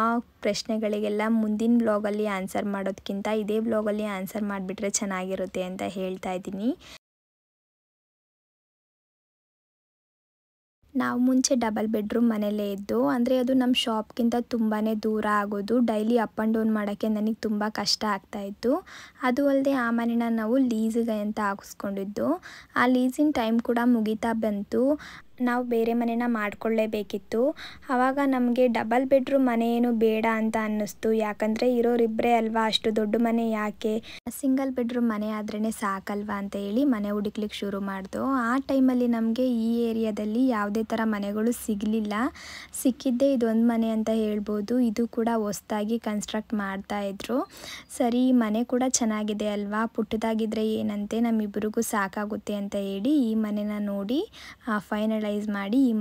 Speaker 1: ಪ್ರಶ್ನೆಗಳಿಗೆಲ್ಲ ಮುಂದಿನ ಬ್ಲಾಗಲ್ಲಿ ಆನ್ಸರ್ ಮಾಡೋದಕ್ಕಿಂತ ಇದೇ ಬ್ಲಾಗಲ್ಲಿ ಆನ್ಸರ್ ಮಾಡಿಬಿಟ್ರೆ ಚೆನ್ನಾಗಿರುತ್ತೆ ಅಂತ ಹೇಳ್ತಾ ಇದ್ದೀನಿ. ನಾವು ಮುಂಚೆ ಡಬಲ್ ಬೆಡ್ರೂಮ್ ಮನೆಯಲ್ಲೇ ಇದ್ದು, ಅಂದರೆ ಅದು ನಮ್ಮ ಶಾಪ್ಗಿಂತ ತುಂಬಾ ದೂರ ಆಗೋದು. ಡೈಲಿ ಅಪ್ ಆ್ಯಂಡ್ ಡೌನ್ ಮಾಡೋಕ್ಕೆ ನನಗೆ ತುಂಬ ಕಷ್ಟ ಆಗ್ತಾಯಿತ್ತು. ಅದು ಅಲ್ಲದೆ ಆ ಮನೆನ ನಾವು ಲೀಸಿಗೆ ಅಂತ ಹಾಕಿಸ್ಕೊಂಡಿದ್ದು. ಆ ಲೀಸಿನ ಟೈಮ್ ಕೂಡ ಮುಗಿತಾ ಬಂತು. ನಾವು ಬೇರೆ ಮನೆನ ಮಾಡ್ಕೊಳ್ಳೇಬೇಕಿತ್ತು. ಆವಾಗ ನಮಗೆ ಡಬಲ್ ಬೆಡ್ರೂಮ್ ಮನೆ ಏನು ಬೇಡ ಅಂತ ಅನ್ನಿಸ್ತು. ಯಾಕಂದರೆ ಇರೋರಿಬ್ಬರೇ ಅಲ್ವಾ, ಅಷ್ಟು ದೊಡ್ಡ ಮನೆ ಯಾಕೆ, ಸಿಂಗಲ್ ಬೆಡ್ರೂಮ್ ಮನೆ ಆದ್ರೇ ಸಾಕಲ್ವಾ ಅಂತ ಹೇಳಿ ಮನೆ ಹುಡುಕ್ಲಿಕ್ಕೆ ಶುರು ಮಾಡ್ದು. ಆ ಟೈಮಲ್ಲಿ ನಮಗೆ ಈ ಏರಿಯಾದಲ್ಲಿ ಯಾವುದೇ ಥರ ಮನೆಗಳು ಸಿಗಲಿಲ್ಲ. ಸಿಕ್ಕಿದ್ದೇ ಇದೊಂದು ಮನೆ ಅಂತ ಹೇಳ್ಬೋದು. ಇದು ಕೂಡ ಹೊಸ್ದಾಗಿ ಕನ್ಸ್ಟ್ರಕ್ಟ್ ಮಾಡ್ತಾಯಿದ್ರು. ಸರಿ, ಮನೆ ಕೂಡ ಚೆನ್ನಾಗಿದೆ ಅಲ್ವಾ, ಪುಟ್ಟದಾಗಿದ್ದರೆ ಏನಂತೆ, ನಮ್ಮಿಬ್ಬರಿಗೂ ಸಾಕಾಗುತ್ತೆ ಅಂತ ಹೇಳಿ ಈ ಮನೆನ ನೋಡಿ ಫೈನಲೈಸ್ ಮಾಡಿ ಈ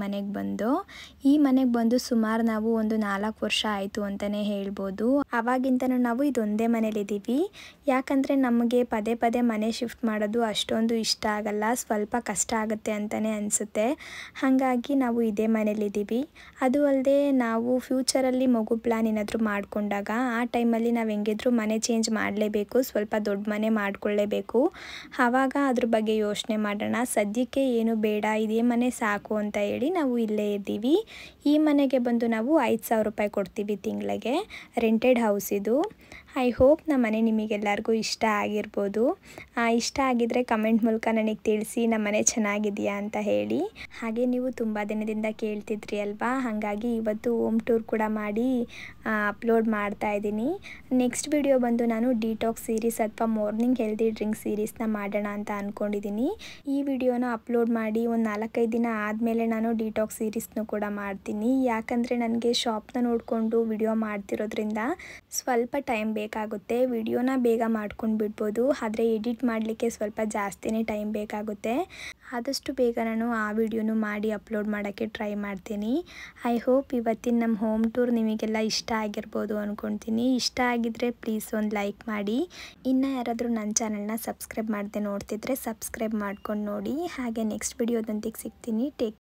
Speaker 1: ಮನೆಗೆ ಬಂದು ಸುಮಾರು ನಾವು ಒಂದು 4 ವರ್ಷ ಆಯಿತು ಅಂತಲೇ ಹೇಳ್ಬೋದು. ಆವಾಗಿಂತನೂ ನಾವು ಇದೊಂದೇ ಮನೇಲಿದ್ದೀವಿ. ಯಾಕಂದರೆ ನಮಗೆ ಪದೇ ಪದೇ ಮನೆ ಶಿಫ್ಟ್ ಮಾಡೋದು ಅಷ್ಟೊಂದು ಇಷ್ಟ ಆಗಲ್ಲ, ಸ್ವಲ್ಪ ಕಷ್ಟ ಆಗುತ್ತೆ ಅಂತಲೇ ಅನಿಸುತ್ತೆ. ಹಾಗಾಗಿ ನಾವು ಇದೇ ಮನೇಲಿದ್ದೀವಿ. ಅದು ಅಲ್ಲದೆ ನಾವು ಫ್ಯೂಚರಲ್ಲಿ ಮಗು ಪ್ಲ್ಯಾನ್ ಏನಾದರೂ ಮಾಡಿಕೊಂಡಾಗ ಆ ಟೈಮಲ್ಲಿ ನಾವು ಹೆಂಗಿದ್ರು ಮನೆ ಚೇಂಜ್ ಮಾಡಲೇಬೇಕು, ಸ್ವಲ್ಪ ದೊಡ್ಡ ಮನೆ ಮಾಡಿಕೊಳ್ಳೇಬೇಕು. ಆವಾಗ ಅದ್ರ ಬಗ್ಗೆ ಯೋಚನೆ ಮಾಡೋಣ. ಸದ್ಯಕ್ಕೆ ಏನು ಬೇಡ, ಇದೇ ಮನೆ ಸಾಕು ಅಂತ ಹೇಳಿ ನಾವು ಇಲ್ಲೇ ಇದ್ದೀವಿ. ಈ ಮನೆಗೆ ಬಂದು ನಾವು 5,000 ರೂಪಾಯಿ ಕೊಡ್ತೀವಿ ತಿಂಗಳಿಗೆ. ರೆಂಟೆಡ್ ಹೌಸ್ ಇದು. ಐ ಹೋಪ್ ನಮ್ಮ ಮನೆ ನಿಮಗೆಲ್ಲರಿಗೂ ಇಷ್ಟ ಆಗಿರ್ಬೋದು. ಇಷ್ಟ ಆಗಿದ್ದರೆ ಕಮೆಂಟ್ ಮೂಲಕ ನನಗೆ ತಿಳಿಸಿ ನಮ್ಮ ಮನೆ ಚೆನ್ನಾಗಿದೆಯಾ ಅಂತ ಹೇಳಿ. ಹಾಗೆ ನೀವು ತುಂಬ ದಿನದಿಂದ ಕೇಳ್ತಿದ್ರಿ ಅಲ್ವಾ, ಹಾಗಾಗಿ ಇವತ್ತು ಹೋಮ್ ಟೂರ್ ಕೂಡ ಮಾಡಿ ಅಪ್ಲೋಡ್ ಮಾಡ್ತಾ ಇದ್ದೀನಿ. ನೆಕ್ಸ್ಟ್ ವಿಡಿಯೋ ಬಂದು ನಾನು ಡಿಟಾಕ್ಸ್ ಸೀರೀಸ್ ಅಥವಾ ಮಾರ್ನಿಂಗ್ ಹೆಲ್ದಿ ಡ್ರಿಂಕ್ ಸೀರೀಸ್ನ ಮಾಡೋಣ ಅಂತ ಅಂದ್ಕೊಂಡಿದ್ದೀನಿ. ಈ ವಿಡಿಯೋನ ಅಪ್ಲೋಡ್ ಮಾಡಿ ಒಂದು 4-5 ದಿನ ಆದಮೇಲೆ ನಾನು ಡಿಟಾಕ್ಸ್ ಸೀರೀಸ್ನೂ ಕೂಡ ಮಾಡ್ತೀನಿ. ಯಾಕಂದರೆ ನನಗೆ ಶಾಪ್ನ ನೋಡಿಕೊಂಡು ವಿಡಿಯೋ ಮಾಡ್ತಿರೋದ್ರಿಂದ ಸ್ವಲ್ಪ ಟೈಮ್ ಬೇಕಾಗುತ್ತೆ. ವಿಡಿಯೋನ ಬೇಗ ಮಾಡ್ಕೊಂಡು ಬಿಡ್ಬೋದು, ಆದರೆ ಎಡಿಟ್ ಮಾಡಲಿಕ್ಕೆ ಸ್ವಲ್ಪ ಜಾಸ್ತಿನೇ ಟೈಮ್ ಬೇಕಾಗುತ್ತೆ. ಆದಷ್ಟು ಬೇಗ ನಾನು ಆ ವಿಡಿಯೋನು ಮಾಡಿ ಅಪ್ಲೋಡ್ ಮಾಡೋಕ್ಕೆ ಟ್ರೈ ಮಾಡ್ತೀನಿ. ಐ ಹೋಪ್ ಇವತ್ತಿನ ನಮ್ಮ ಹೋಮ್ ಟೂರ್ ನಿಮಗೆಲ್ಲ ಇಷ್ಟ ಆಗಿರ್ಬೋದು ಅಂದ್ಕೊಳ್ತೀನಿ. ಇಷ್ಟ ಆಗಿದ್ದರೆ ಪ್ಲೀಸ್ ಒಂದು ಲೈಕ್ ಮಾಡಿ. ಇನ್ನು ಯಾರಾದರೂ ನನ್ನ ಚಾನಲ್ನ ಸಬ್ಸ್ಕ್ರೈಬ್ ಮಾಡದೆ ನೋಡ್ತಿದ್ರೆ ಸಬ್ಸ್ಕ್ರೈಬ್ ಮಾಡ್ಕೊಂಡು ನೋಡಿ. ಹಾಗೆ ನೆಕ್ಸ್ಟ್ ವಿಡಿಯೋದೊಂದಿಗೆ ಸಿಗ್ತೀನಿ. ಟೇಕ್